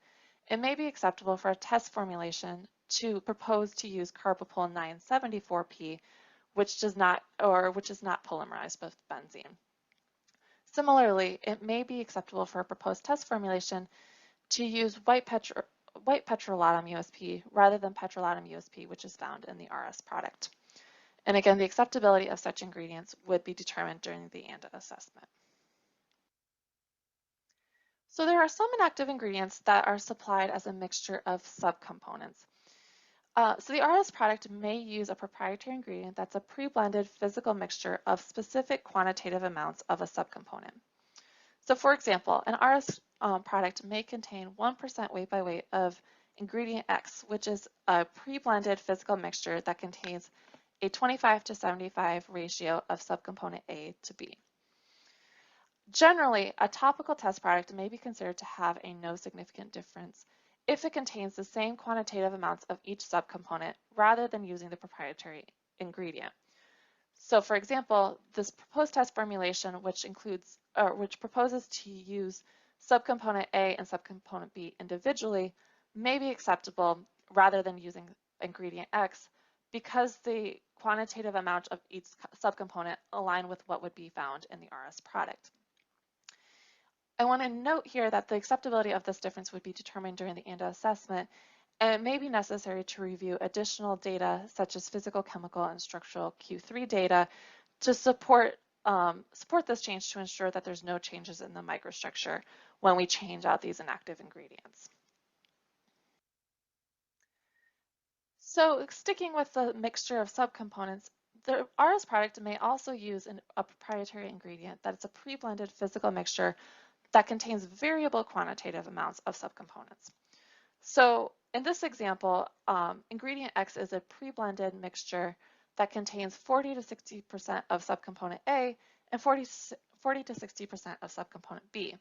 it may be acceptable for a test formulation to propose to use carbapol 974P, which is not polymerized with benzene. Similarly, it may be acceptable for a proposed test formulation to use white petrolatum USP rather than petrolatum USP, which is found in the RS product. And again, the acceptability of such ingredients would be determined during the ANDA assessment. So there are some inactive ingredients that are supplied as a mixture of subcomponents. So the RS product may use a proprietary ingredient that's a pre-blended physical mixture of specific quantitative amounts of a subcomponent. So for example, an RS product may contain 1% weight by weight of ingredient X, which is a pre-blended physical mixture that contains a 25 to 75 ratio of subcomponent A to B. Generally, a topical test product may be considered to have a no significant difference if it contains the same quantitative amounts of each subcomponent rather than using the proprietary ingredient. So for example, this proposed test formulation, which proposes to use subcomponent A and subcomponent B individually, may be acceptable rather than using ingredient X because the quantitative amount of each subcomponent align with what would be found in the RS product. I want to note here that the acceptability of this difference would be determined during the ANDA assessment, and it may be necessary to review additional data such as physical, chemical, and structural Q3 data to support this change to ensure that there's no changes in the microstructure when we change out these inactive ingredients. So sticking with the mixture of subcomponents, the RS product may also use a proprietary ingredient that is a pre-blended physical mixture that contains variable quantitative amounts of subcomponents. So in this example, ingredient X is a pre-blended mixture that contains 40 to 60% of subcomponent A and 40 to 60% of subcomponent B.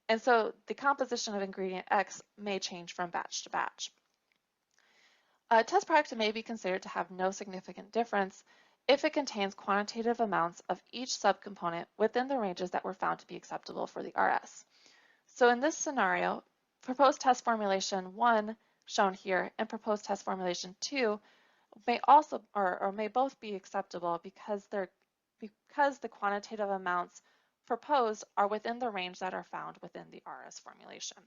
And so the composition of ingredient X may change from batch to batch. A test product may be considered to have no significant difference if it contains quantitative amounts of each subcomponent within the ranges that were found to be acceptable for the RS. So in this scenario, proposed test formulation 1, shown here, and proposed test formulation 2 may also or may both be acceptable because the quantitative amounts proposed are within the range that are found within the RS formulation.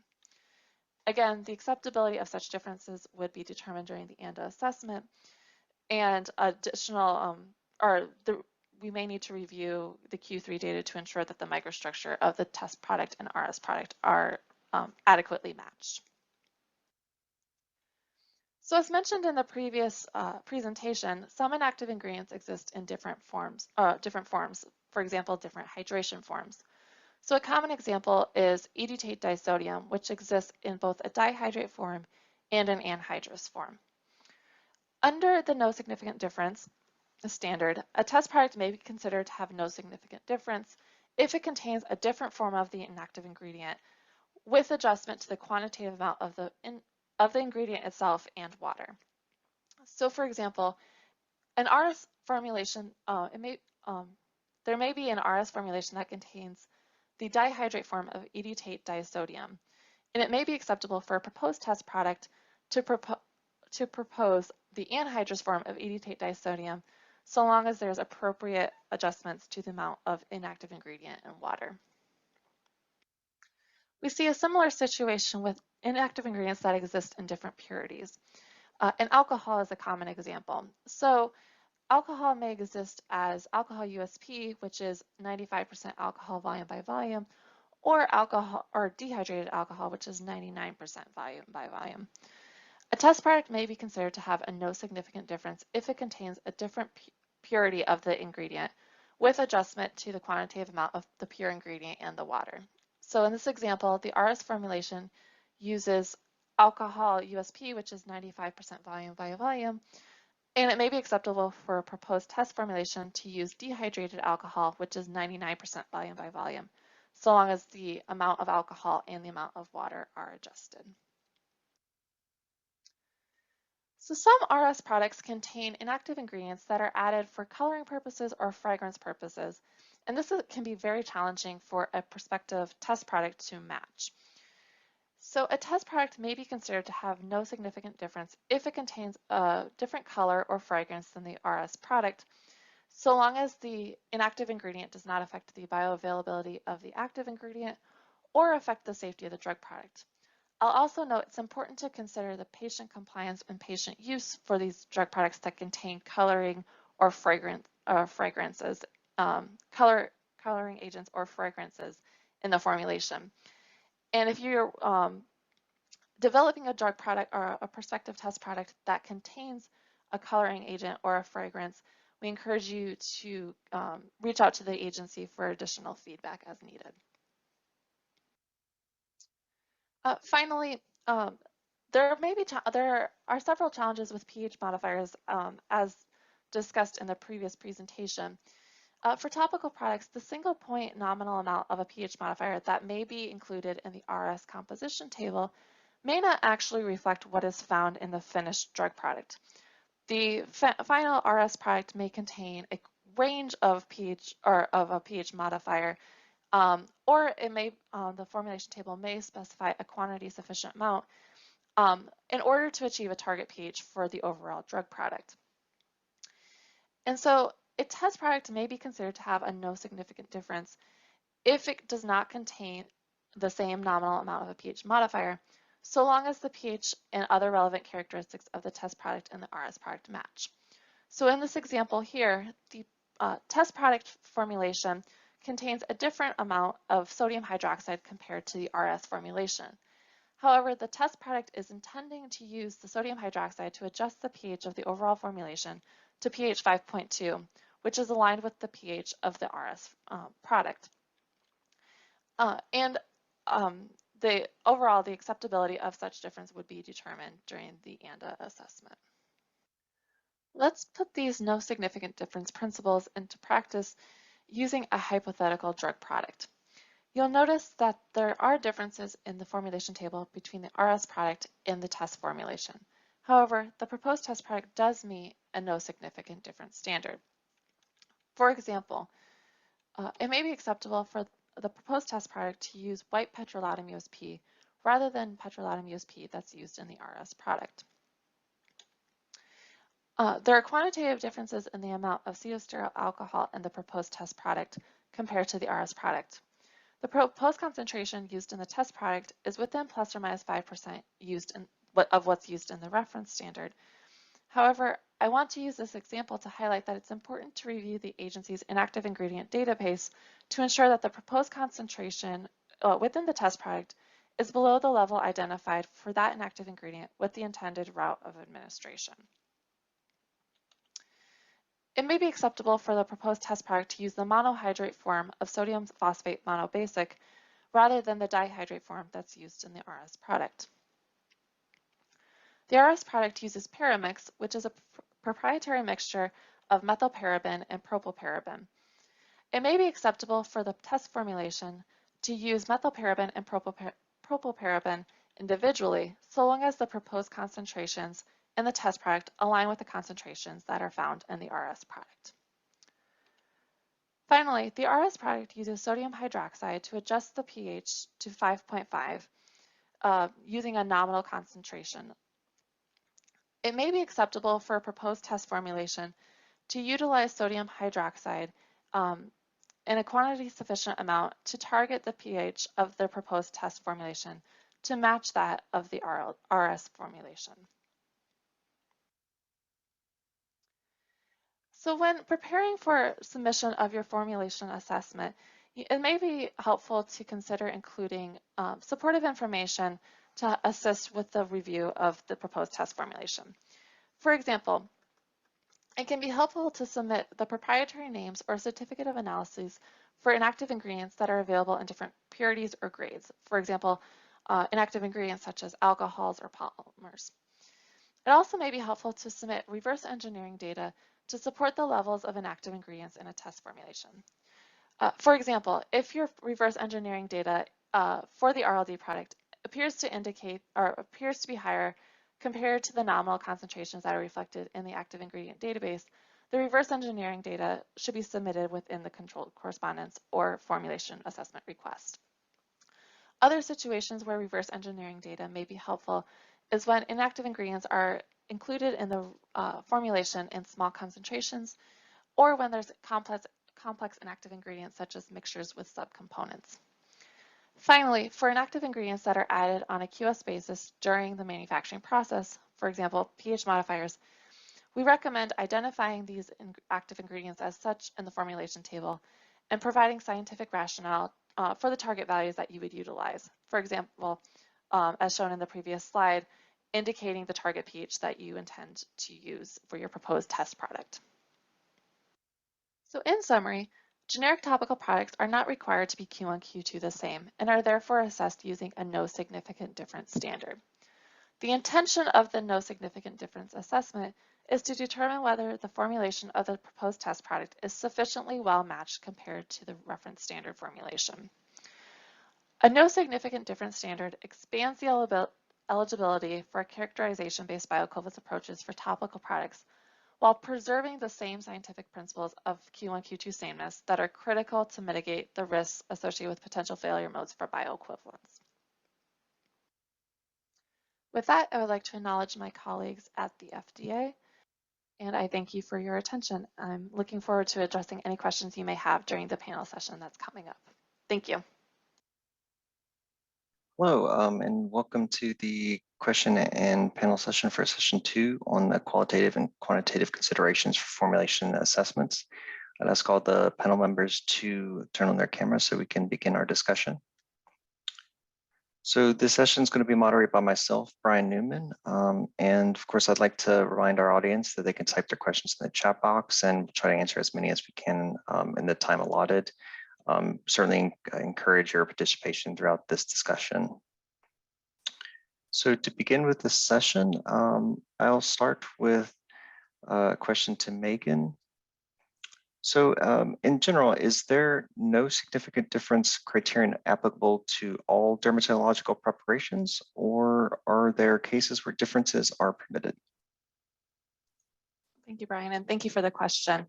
Again, the acceptability of such differences would be determined during the ANDA assessment, and we may need to review the Q3 data to ensure that the microstructure of the test product and RS product are adequately matched. So as mentioned in the previous presentation, some inactive ingredients exist in different forms, for example, different hydration forms. So a common example is edetate disodium, which exists in both a dihydrate form and an anhydrous form. Under the no significant difference standard, a test product may be considered to have no significant difference if it contains a different form of the inactive ingredient with adjustment to the quantitative amount of the ingredient itself and water. So for example, an RS formulation, there may be an RS formulation that contains the dihydrate form of edetate disodium, and it may be acceptable for a proposed test product to propose the anhydrous form of edetate disodium so long as there's appropriate adjustments to the amount of inactive ingredient in water. We see a similar situation with inactive ingredients that exist in different purities. And alcohol is a common example. So alcohol may exist as alcohol USP, which is 95% alcohol volume by volume, or alcohol or dehydrated alcohol, which is 99% volume by volume. A test product may be considered to have a no significant difference if it contains a different purity of the ingredient with adjustment to the quantitative amount of the pure ingredient and the water. So in this example, the RS formulation uses alcohol USP, which is 95% volume by volume, and it may be acceptable for a proposed test formulation to use dehydrated alcohol, which is 99% volume by volume, so long as the amount of alcohol and the amount of water are adjusted. So some RS products contain inactive ingredients that are added for coloring purposes or fragrance purposes, and this can be very challenging for a prospective test product to match. So a test product may be considered to have no significant difference if it contains a different color or fragrance than the RS product, so long as the inactive ingredient does not affect the bioavailability of the active ingredient or affect the safety of the drug product. I'll also note it's important to consider the patient compliance and patient use for these drug products that contain coloring or fragrances, coloring agents or fragrances in the formulation. And if you're developing a drug product or a prospective test product that contains a coloring agent or a fragrance, we encourage you to reach out to the agency for additional feedback as needed. Finally, there are several challenges with pH modifiers as discussed in the previous presentation. For topical products, the single point nominal amount of a pH modifier that may be included in the RS composition table may not actually reflect what is found in the finished drug product. The final RS product may contain a range of pH or of a pH modifier, or it may the formulation table may specify a quantity sufficient amount in order to achieve a target pH for the overall drug product. And so a test product may be considered to have a no significant difference if it does not contain the same nominal amount of a pH modifier, so long as the pH and other relevant characteristics of the test product and the RS product match. So in this example here, the test product formulation contains a different amount of sodium hydroxide compared to the RS formulation. However, the test product is intending to use the sodium hydroxide to adjust the pH of the overall formulation to pH 5.2, which is aligned with the pH of the RS product. The acceptability of such difference would be determined during the ANDA assessment. Let's put these no significant difference principles into practice using a hypothetical drug product. You'll notice that there are differences in the formulation table between the RS product and the test formulation. However, the proposed test product does meet a no significant difference standard. For example, it may be acceptable for the proposed test product to use white petrolatum USP rather than petrolatum USP that's used in the RS product. There are quantitative differences in the amount of cetosterol alcohol in the proposed test product compared to the RS product. The proposed concentration used in the test product is within plus or minus 5% of what's used in the reference standard. However, I want to use this example to highlight that it's important to review the agency's inactive ingredient database to ensure that the proposed concentration within the test product is below the level identified for that inactive ingredient with the intended route of administration. It may be acceptable for the proposed test product to use the monohydrate form of sodium phosphate monobasic rather than the dihydrate form that's used in the RS product. The RS product uses Paramix, which is a proprietary mixture of methylparaben and propylparaben. It may be acceptable for the test formulation to use methylparaben and propylparaben individually, so long as the proposed concentrations in the test product align with the concentrations that are found in the RS product. Finally, the RS product uses sodium hydroxide to adjust the pH to 5.5 using a nominal concentration. It may be acceptable for a proposed test formulation to utilize sodium hydroxide in a quantity sufficient amount to target the pH of the proposed test formulation to match that of the RS formulation. So when preparing for submission of your formulation assessment, it may be helpful to consider including supportive information to assist with the review of the proposed test formulation. For example, it can be helpful to submit the proprietary names or certificate of analysis for inactive ingredients that are available in different purities or grades. For example, inactive ingredients such as alcohols or polymers. It also may be helpful to submit reverse engineering data to support the levels of inactive ingredients in a test formulation. For example, if your reverse engineering data for the RLD product appears to be higher compared to the nominal concentrations that are reflected in the active ingredient database, the reverse engineering data should be submitted within the controlled correspondence or formulation assessment request. Other situations where reverse engineering data may be helpful is when inactive ingredients are included in the formulation in small concentrations, or when there's complex inactive ingredients such as mixtures with subcomponents. Finally, for inactive ingredients that are added on a QS basis during the manufacturing process, for example, pH modifiers, we recommend identifying these active ingredients as such in the formulation table and providing scientific rationale for the target values that you would utilize. For example, as shown in the previous slide, indicating the target pH that you intend to use for your proposed test product. So in summary, generic topical products are not required to be Q1, Q2 the same and are therefore assessed using a no significant difference standard. The intention of the no significant difference assessment is to determine whether the formulation of the proposed test product is sufficiently well matched compared to the reference standard formulation. A no significant difference standard expands the eligibility for characterization-based bioequivalence approaches for topical products while preserving the same scientific principles of Q1, Q2 sameness that are critical to mitigate the risks associated with potential failure modes for bioequivalence. With that, I would like to acknowledge my colleagues at the FDA, and I thank you for your attention. I'm looking forward to addressing any questions you may have during the panel session that's coming up. Thank you. Hello, and welcome to the question and panel session for session 2 on the qualitative and quantitative considerations for formulation assessments. I'd ask all the panel members to turn on their cameras so we can begin our discussion. So this session is going to be moderated by myself, Bryan Newman, and of course I'd like to remind our audience that they can type their questions in the chat box and we'll try to answer as many as we can in the time allotted. Certainly encourage your participation throughout this discussion. So to begin with this session, I'll start with a question to Megan. So in general, is there no significant difference criterion applicable to all dermatological preparations, or are there cases where differences are permitted? Thank you, Bryan, and thank you for the question.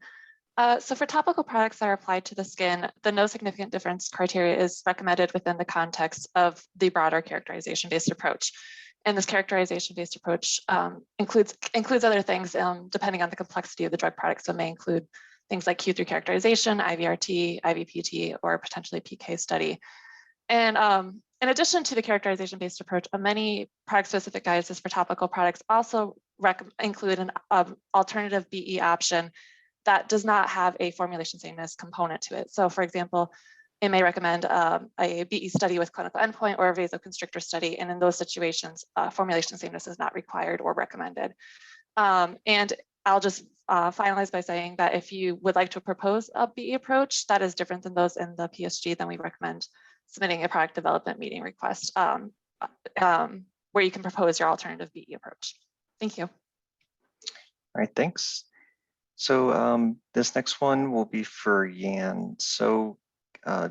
So for topical products that are applied to the skin, the no significant difference criteria is recommended within the context of the broader characterization-based approach. And this characterization-based approach includes other things depending on the complexity of the drug product. So it may include things like Q3 characterization, IVRT, IVPT, or potentially PK study. And in addition to the characterization-based approach, many product-specific guidances for topical products also include an alternative BE option that does not have a formulation sameness component to it. So for example, it may recommend a BE study with clinical endpoint or a vasoconstrictor study. And in those situations, formulation sameness is not required or recommended. And I'll just finalize by saying that if you would like to propose a BE approach that is different than those in the PSG, then we recommend submitting a product development meeting request where you can propose your alternative BE approach. Thank you. All right, thanks. So this next one will be for Yan. So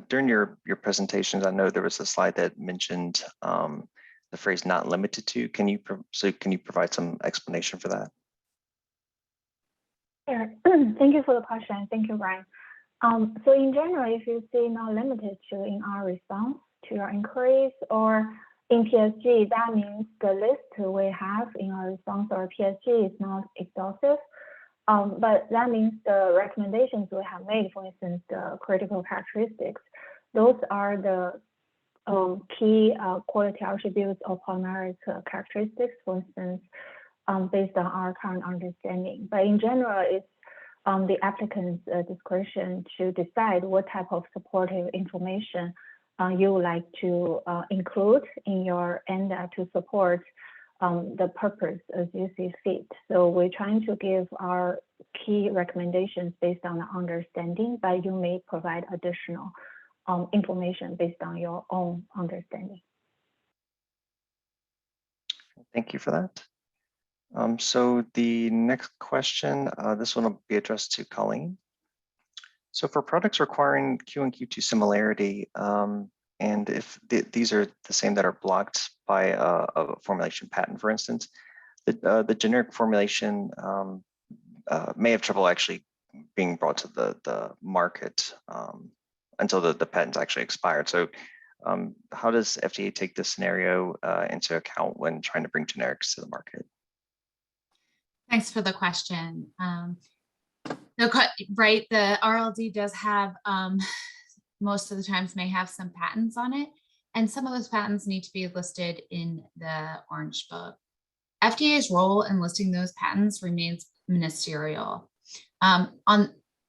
during your presentations, I know there was a slide that mentioned the phrase "not limited to." Can you provide some explanation for that? Sure. Thank you for the question. Thank you, Bryan. So in general, if you say "not limited to" in our response to your inquiries or in PSG, that means the list we have in our response or PSG is not exhaustive. But that means the recommendations we have made, for instance, the critical characteristics, those are the key quality attributes or polymeric characteristics, for instance, based on our current understanding. But in general, it's the applicant's discretion to decide what type of supportive information you would like to include in your ANDA to support the purpose as you see fit. So we're trying to give our key recommendations based on the understanding, but you may provide additional information based on your own understanding. Thank you for that. So the next question, this one will be addressed to Colleen. So for products requiring Q and Q2 similarity, and if these are the same that are blocked by a formulation patent, for instance, the generic formulation may have trouble actually being brought to the market until the patent's actually expired. So how does FDA take this scenario into account when trying to bring generics to the market? Thanks for the question. Right, the RLD does have, most of the times may have some patents on it, and some of those patents need to be listed in the Orange Book. FDA's role in listing those patents remains ministerial.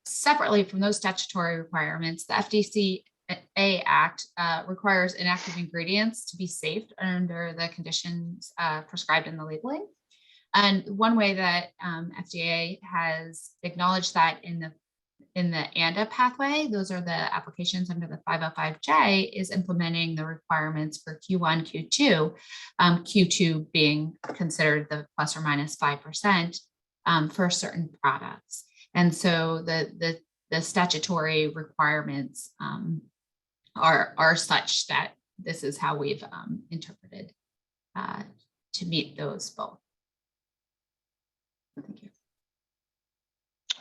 Separately from those statutory requirements, the FDCA Act requires inactive ingredients to be safe under the conditions prescribed in the labeling. And one way that FDA has acknowledged that in the ANDA pathway, those are the applications under the 505J, is implementing the requirements for Q1, Q2, Q2 being considered the plus or minus 5% for certain products. And so the statutory requirements are such that this is how we've interpreted to meet those both. Thank you.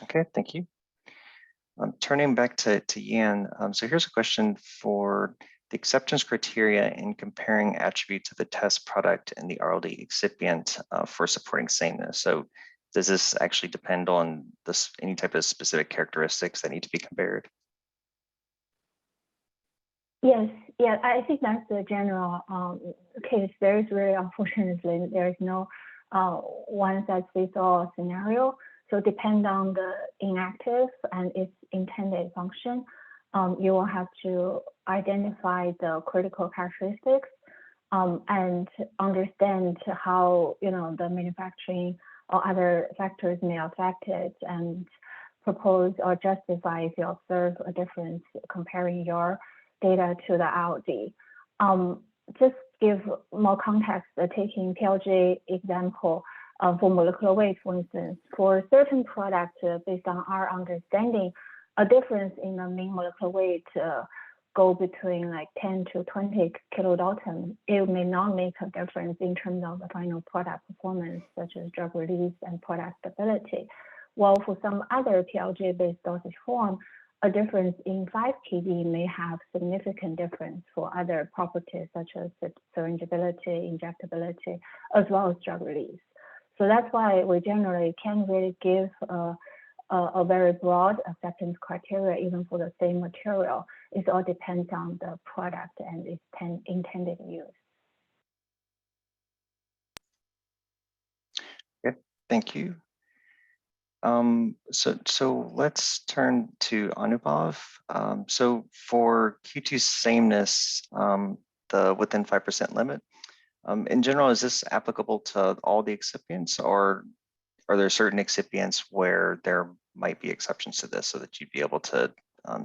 Okay, thank you. Turning back to Yan, so here's a question for the acceptance criteria in comparing attributes of the test product and the RLD excipient for supporting sameness. So does this actually depend on any type of specific characteristics that need to be compared? Yes, yeah, I think that's the general case. There is really, unfortunately, there is no one size fits all scenario. So depend on the inactive and its intended function, you will have to identify the critical characteristics and understand how the manufacturing or other factors may affect it, and propose or justify if you observe a difference comparing your data to the ILD. Just give more context, taking PLG example for molecular weight, for instance. For certain products, based on our understanding, a difference in the mean molecular weight go between like 10 to 20 kilodalton. It may not make a difference in terms of the final product performance, such as drug release and product stability. While for some other PLG-based dosage form, a difference in 5 kD may have significant difference for other properties such as syringeability, injectability, as well as drug release. So that's why we generally can't really give a very broad acceptance criteria even for the same material. It all depends on the product and its intended use. Okay, thank you. So let's turn to Anubhav. So for Q2 sameness, the within 5% limit, in general, is this applicable to all the excipients, or are there certain excipients where there might be exceptions to this so that you'd be able to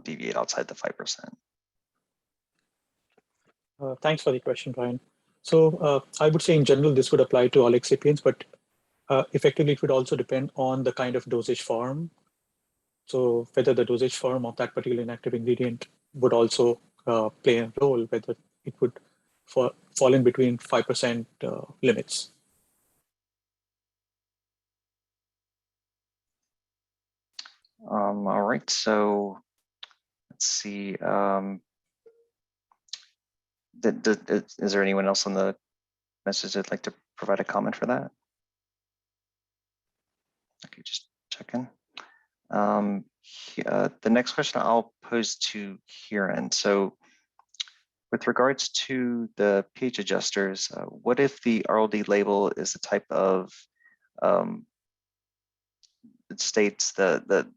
deviate outside the 5%? Thanks for the question, Bryan. So I would say in general, this would apply to all excipients, but effectively, it would also depend on the kind of dosage form. So whether the dosage form of that particular inactive ingredient would also play a role, whether it would fall in between 5% limits. All right, so let's see. Is there anyone else on the message that'd like to provide a comment for that? Okay, just check in. The next question I'll pose to Hiren. So with regards to the pH adjusters, what if the RLD label is a type of, it states the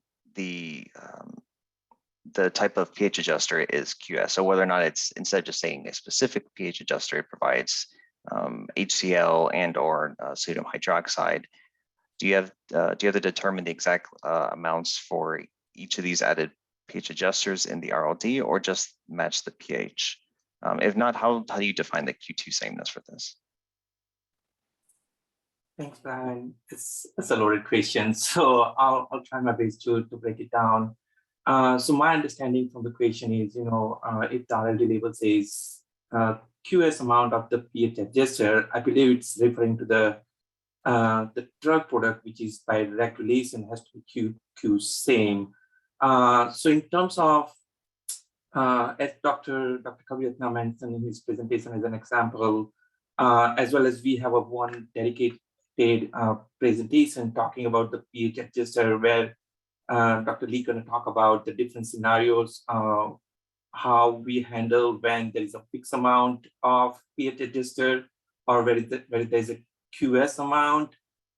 type of pH adjuster is QS. So whether or not it's, instead of just saying a specific pH adjuster, it provides HCl and or sodium hydroxide. Do you have to determine the exact amounts for each of these added pH adjusters in the RLD, or just match the pH? If not, how do you define the Q2 sameness for this? Thanks, Bryan. It's a loaded question, so I'll try my best to break it down. So my understanding from the question is, if the RLD label says QS amount of the pH adjuster, I believe it's referring to the drug product, which is by regulation has to be Q same. So in terms of, as Dr. Kaviratna mentioned in his presentation as an example, as well as we have a one dedicated presentation talking about the pH adjuster, where Dr. Lee going to talk about the different scenarios, how we handle when there is a fixed amount of pH adjuster or where there's a QS amount.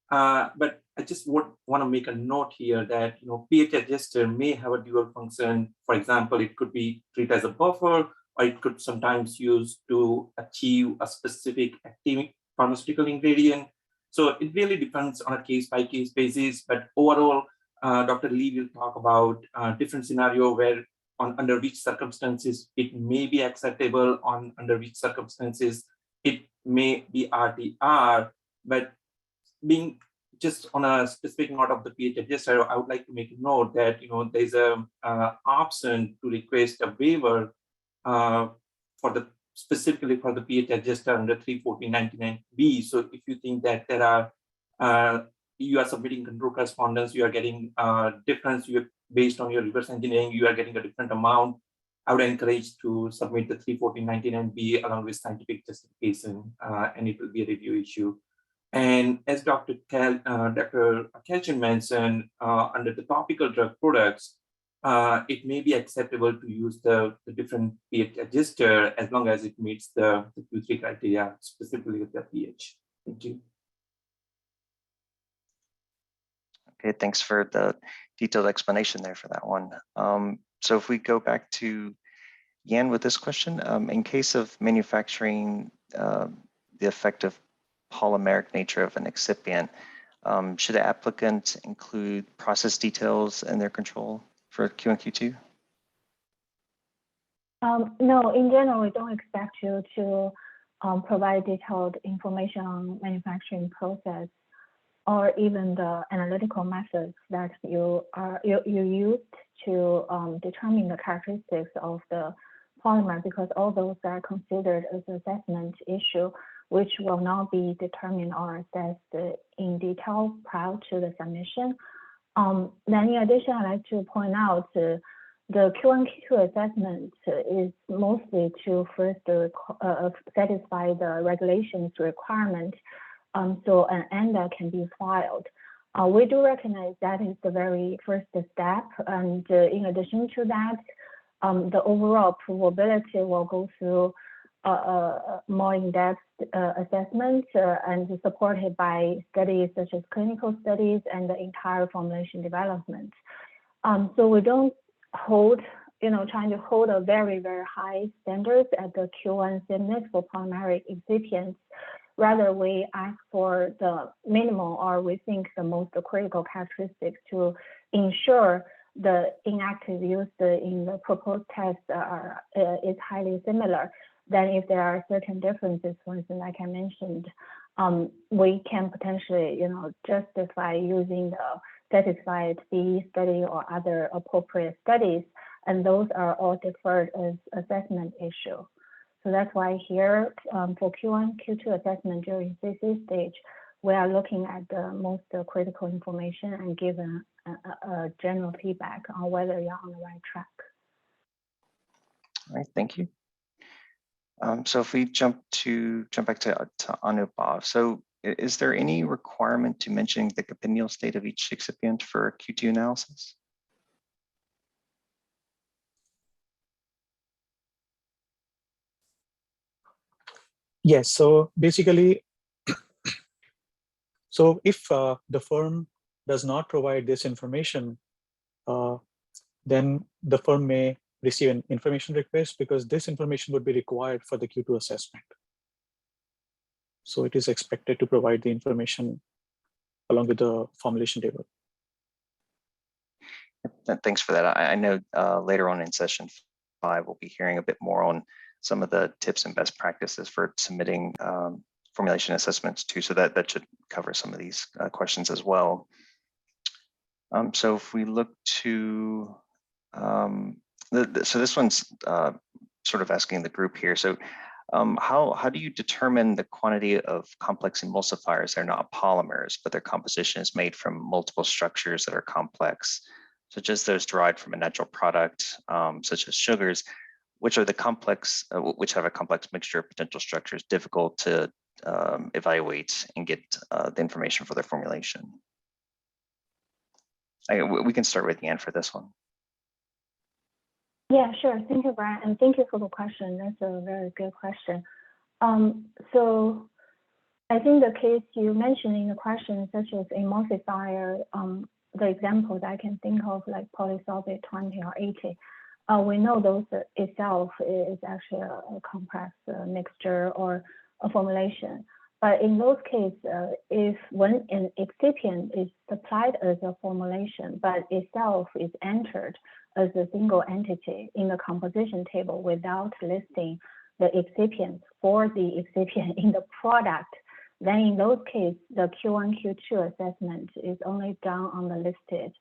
But I just want to make a note here that pH adjuster may have a dual function. For example, it could be treated as a buffer, or it could sometimes use to achieve a specific active pharmaceutical ingredient. So it really depends on a case-by-case basis. But overall, Dr. Lee will talk about different scenario where under which circumstances it may be acceptable, under which circumstances it may be RDR. But being just on a specific note of the pH adjuster, I would like to make a note that there's a option to request a waiver specifically for the pH adjuster under 314.99b. So if you think that there are you are submitting control correspondence, you are getting difference, based on your reverse engineering, you are getting a different amount, I would encourage to submit the 314.99b along with scientific justification, and it will be a review issue. And as Dr. Kelchen mentioned, under the topical drug products, it may be acceptable to use the different pH adjuster as long as it meets the Q3 criteria, specifically with the pH. Thank you. Okay, thanks for the detailed explanation there for that one. So if we go back to Yan with this question, in case of manufacturing the effective polymeric nature of an excipient, should the applicant include process details in their control for Q and Q2? No, in general, we don't expect you to provide detailed information on manufacturing process or even the analytical methods that you used to determine the characteristics of the polymer, because all those are considered as assessment issue, which will not be determined or assessed in detail prior to the submission. Then in addition, I'd like to point out the Q1, Q2 assessment is mostly to first satisfy the regulations requirement, so an ANDA can be filed. We do recognize that is the very first step, and in addition to that, the overall approvability will go through more in-depth assessment and supported by studies such as clinical studies and the entire formulation development. So we don't hold, trying to hold a very, very high standards at the Q1 sameness for polymeric excipients. Rather, we ask for the minimal, or we think the most critical characteristics to ensure the inactive used in the proposed test is highly similar. Then if there are certain differences, for instance, like I mentioned, we can potentially, justify using the satisfied B study or other appropriate studies, and those are all deferred as assessment issue. So that's why here for Q1, Q2 assessment during CC stage, we are looking at the most critical information and giving a general feedback on whether you're on the right track. All right, thank you. So if we jump back to Anubhav, so Is there any requirement to mentioning the compendial state of each excipient for Q2 analysis? Yes, so basically, so if the firm does not provide this information, then the firm may receive an information request because this information would be required for the Q2 assessment. So it is expected to provide the information along with the formulation table. Thanks for that. I know later on in session 5, we'll be hearing a bit more on some of the tips and best practices for submitting formulation assessments too. So that should cover some of these questions as well. So if we look to, so this one's sort of asking the group here. So how do you determine the quantity of complex emulsifiers that are not polymers, but their composition is made from multiple structures that are complex, such as those derived from a natural product, such as sugars, which are the complex, which have a complex mixture of potential structures, difficult to evaluate and get the information for their formulation? We can start with Yan for this one. Yeah, sure. Thank you, Brian, and thank you for the question. That's a very good question. So I think the case you mentioned in the question, such as emulsifier, the examples I can think of, like polysorbate 20 or 80, we know those itself is actually a complex mixture or a formulation. But in those cases, if when an excipient is supplied as a formulation, but itself is entered as a single entity in the composition table without listing the excipients for the excipient in the product, then in those cases, the Q1, Q2 assessment is only done on the listed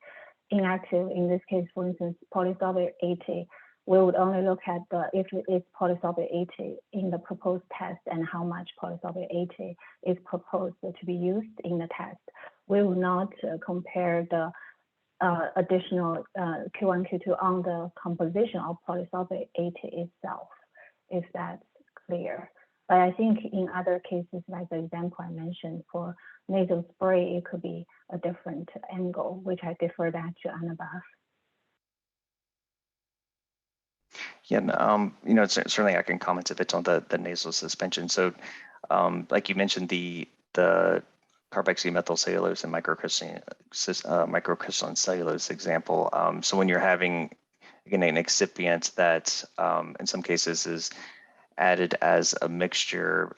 inactive. In this case, for instance, polysorbate 80, we would only look at if it's polysorbate 80 in the proposed test and how much polysorbate 80 is proposed to be used in the test. We will not compare the additional Q1, Q2 on the composition of polysorbate 80 itself, if that's clear. But I think in other cases, like the example I mentioned for nasal spray, it could be a different angle, which I defer that to Anubhav. Yeah, certainly I can comment a bit on the nasal suspension. So, like you mentioned, the carboxymethylcellulose and microcrystalline cellulose example. So when you're having, again, an excipient that in some cases is added as a mixture,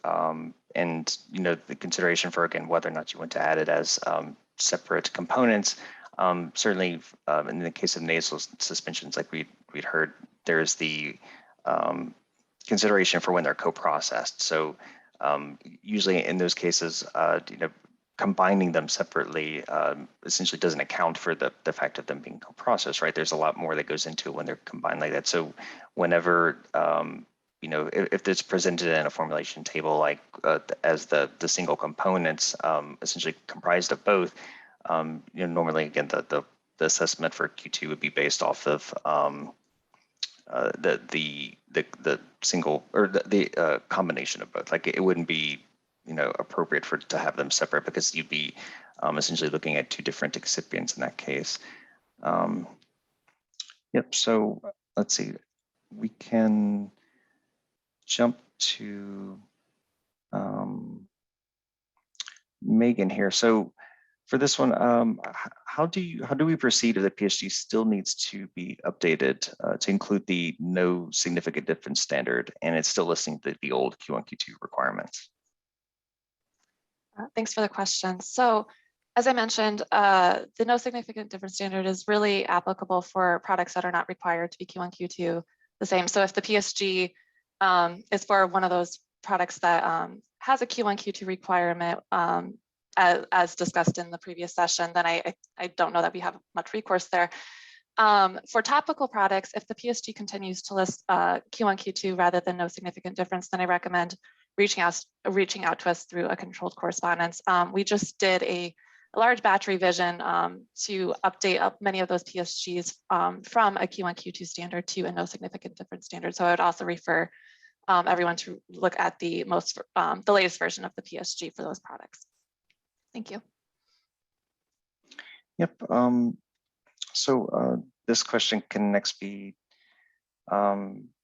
and the consideration for, again, whether or not you want to add it as separate components. Certainly, in the case of nasal suspensions, like we'd heard, there's the consideration for when they're co-processed. So usually in those cases, combining them separately essentially doesn't account for the fact of them being co-processed, right? There's a lot more that goes into it when they're combined like that. So whenever if it's presented in a formulation table, like as the single components essentially comprised of both, normally again the assessment for Q2 would be based off of the single or the combination of both. Like it wouldn't be appropriate to have them separate because you'd be essentially looking at two different excipients in that case. Yep. So let's see. We can jump to Megan here. So for this one, how do we proceed if the PSG still needs to be updated to include the no significant difference standard, and it's still listing the old Q1, Q2 requirements? Thanks for the question. So as I mentioned, the no significant difference standard is really applicable for products that are not required to be Q1, Q2 the same. So if the PSG is for one of those products that has a Q1, Q2 requirement, as discussed in the previous session, then I don't know that we have much recourse there. For topical products, if the PSG continues to list Q1, Q2 rather than no significant difference, then I recommend reaching out to us through a controlled correspondence. We just did a large batch revision to update many of those PSGs from a Q1, Q2 standard to a no significant difference standard. So I would also refer everyone to look at the latest version of the PSG for those products. Thank you. Yep. So this question can next be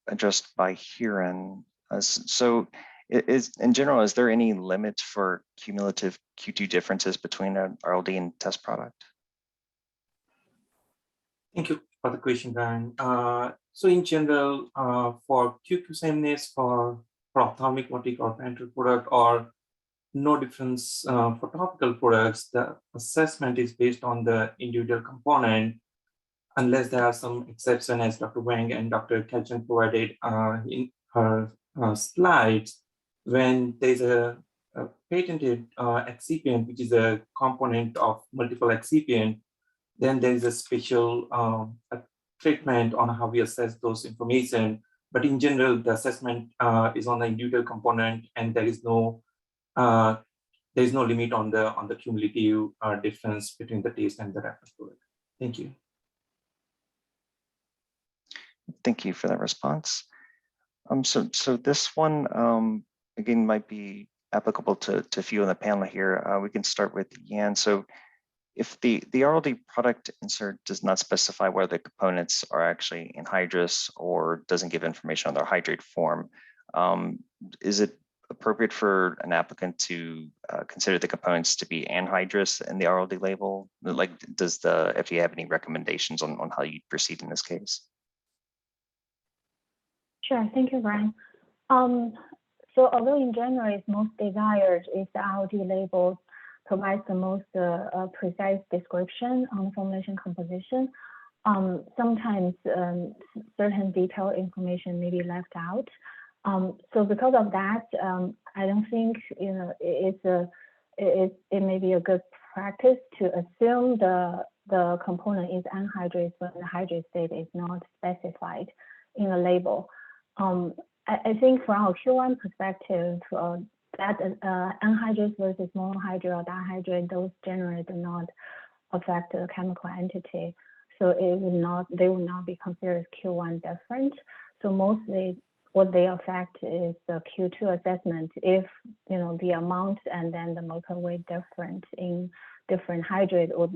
addressed by Hiren. So in general, is there any limit for cumulative Q2 differences between an RLD and test product? Thank you for the question, Bryan. So in general, for Q2 sameness for ophthalmic motic or parenteral product, or no difference for topical products, the assessment is based on the individual component, unless there are some exceptions, as Dr. Wang and Dr. Kelchen provided in her slides. When there's a patented excipient, which is a component of multiple excipient, then there is a special treatment on how we assess those information. But in general, the assessment is on the individual component, and there is no limit on the cumulative difference between the test and the reference product. Thank you. Thank you for that response. So this one again might be applicable to a few on the panel here. We can start with Yan. So if the RLD product insert does not specify whether the components are actually anhydrous or doesn't give information on their hydrate form, is it appropriate for an applicant to consider the components to be anhydrous in the RLD label? Like, does the FDA have any recommendations on how you proceed in this case? Sure, thank you, Bryan. So although in general it's most desired if the RLD label provides the most precise description on the formulation composition, sometimes certain detailed information may be left out. So because of that, I don't think it may be a good practice to assume the component is anhydrous when the hydrate state is not specified in the label. I think from our Q1 perspective, that anhydrous versus monohydrate or dihydrate, those generally do not affect the chemical entity. So they will not be considered Q1 different. So mostly what they affect is the Q2 assessment if the amount and then the molecular weight difference in different hydrate or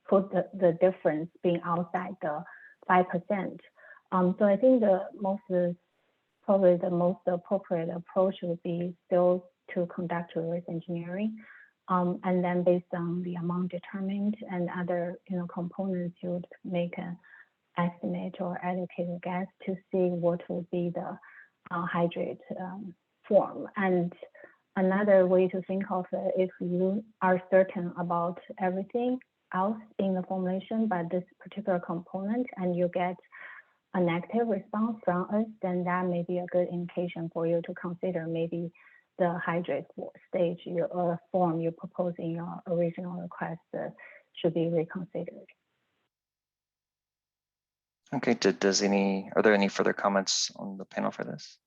put the difference being outside the 5%. So I think probably the most appropriate approach would be still to conduct reverse engineering, and then based on the amount determined and other components, you would make an estimate or educated guess to see what would be the hydrate form. And another way to think of it, if you are certain about everything else in the formulation but this particular component and you get a negative response from us, then that may be a good indication for you to consider maybe the hydrate stage or form you propose in your original request should be reconsidered. Okay, are there any further comments on the panel for this?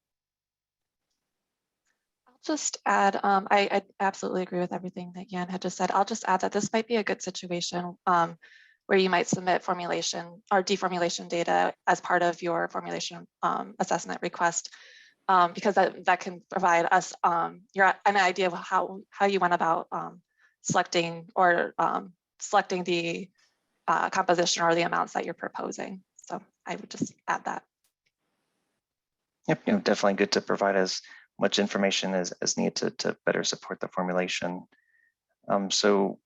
I'll just add, I absolutely agree with everything that Yan had just said. I'll just add that this might be a good situation where you might submit formulation or deformulation data as part of your formulation assessment request, because that can provide us an idea of how you went about selecting the composition or the amounts that you're proposing. So I would just add that. Yep, definitely good to provide as much information as needed to better support the formulation. So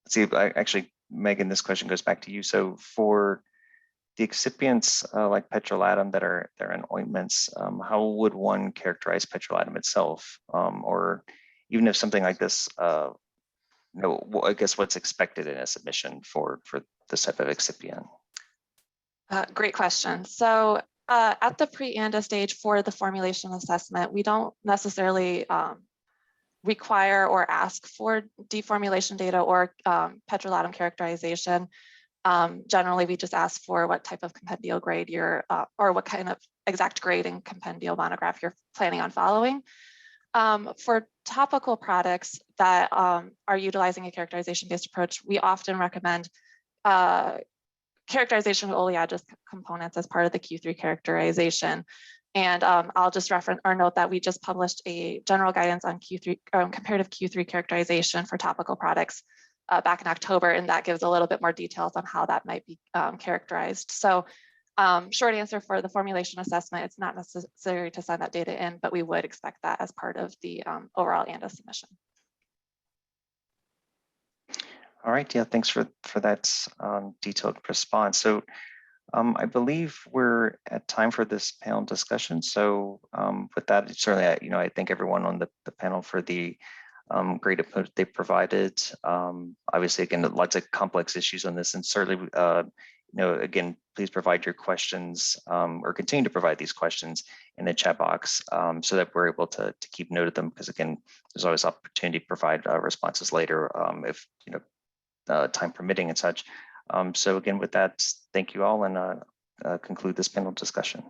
let's see, actually, Megan, this question goes back to you. So for the excipients like petrolatum that are in ointments, how would one characterize petrolatum itself? Or even if something like this, I guess what's expected in a submission for this type of excipient? Great question. So at the pre-ANDA stage for the formulation assessment, we don't necessarily require or ask for deformulation data or petrolatum characterization. Generally, we just ask for what type of compendial grade you're, or what kind of exact grade and compendial monograph you're planning on following. For topical products that are utilizing a characterization-based approach, we often recommend characterization of oleaginous components as part of the Q3 characterization. And I'll just reference or note that we just published a general guidance on Q3 comparative Q3 characterization for topical products back in October, and that gives a little bit more details on how that might be characterized. So short answer for the formulation assessment, it's not necessary to send that data in, but we would expect that as part of the overall ANDA submission. All right, yeah, thanks for that detailed response. So I believe we're at time for this panel discussion. So with that, certainly, I thank everyone on the panel for the great input they provided. Obviously, again, lots of complex issues on this, and certainly, again, please provide your questions or continue to provide these questions in the chat box so that we're able to keep note of them. Because again, there's always opportunity to provide responses later if time permitting and such. So again, with that, thank you all, and conclude this panel discussion.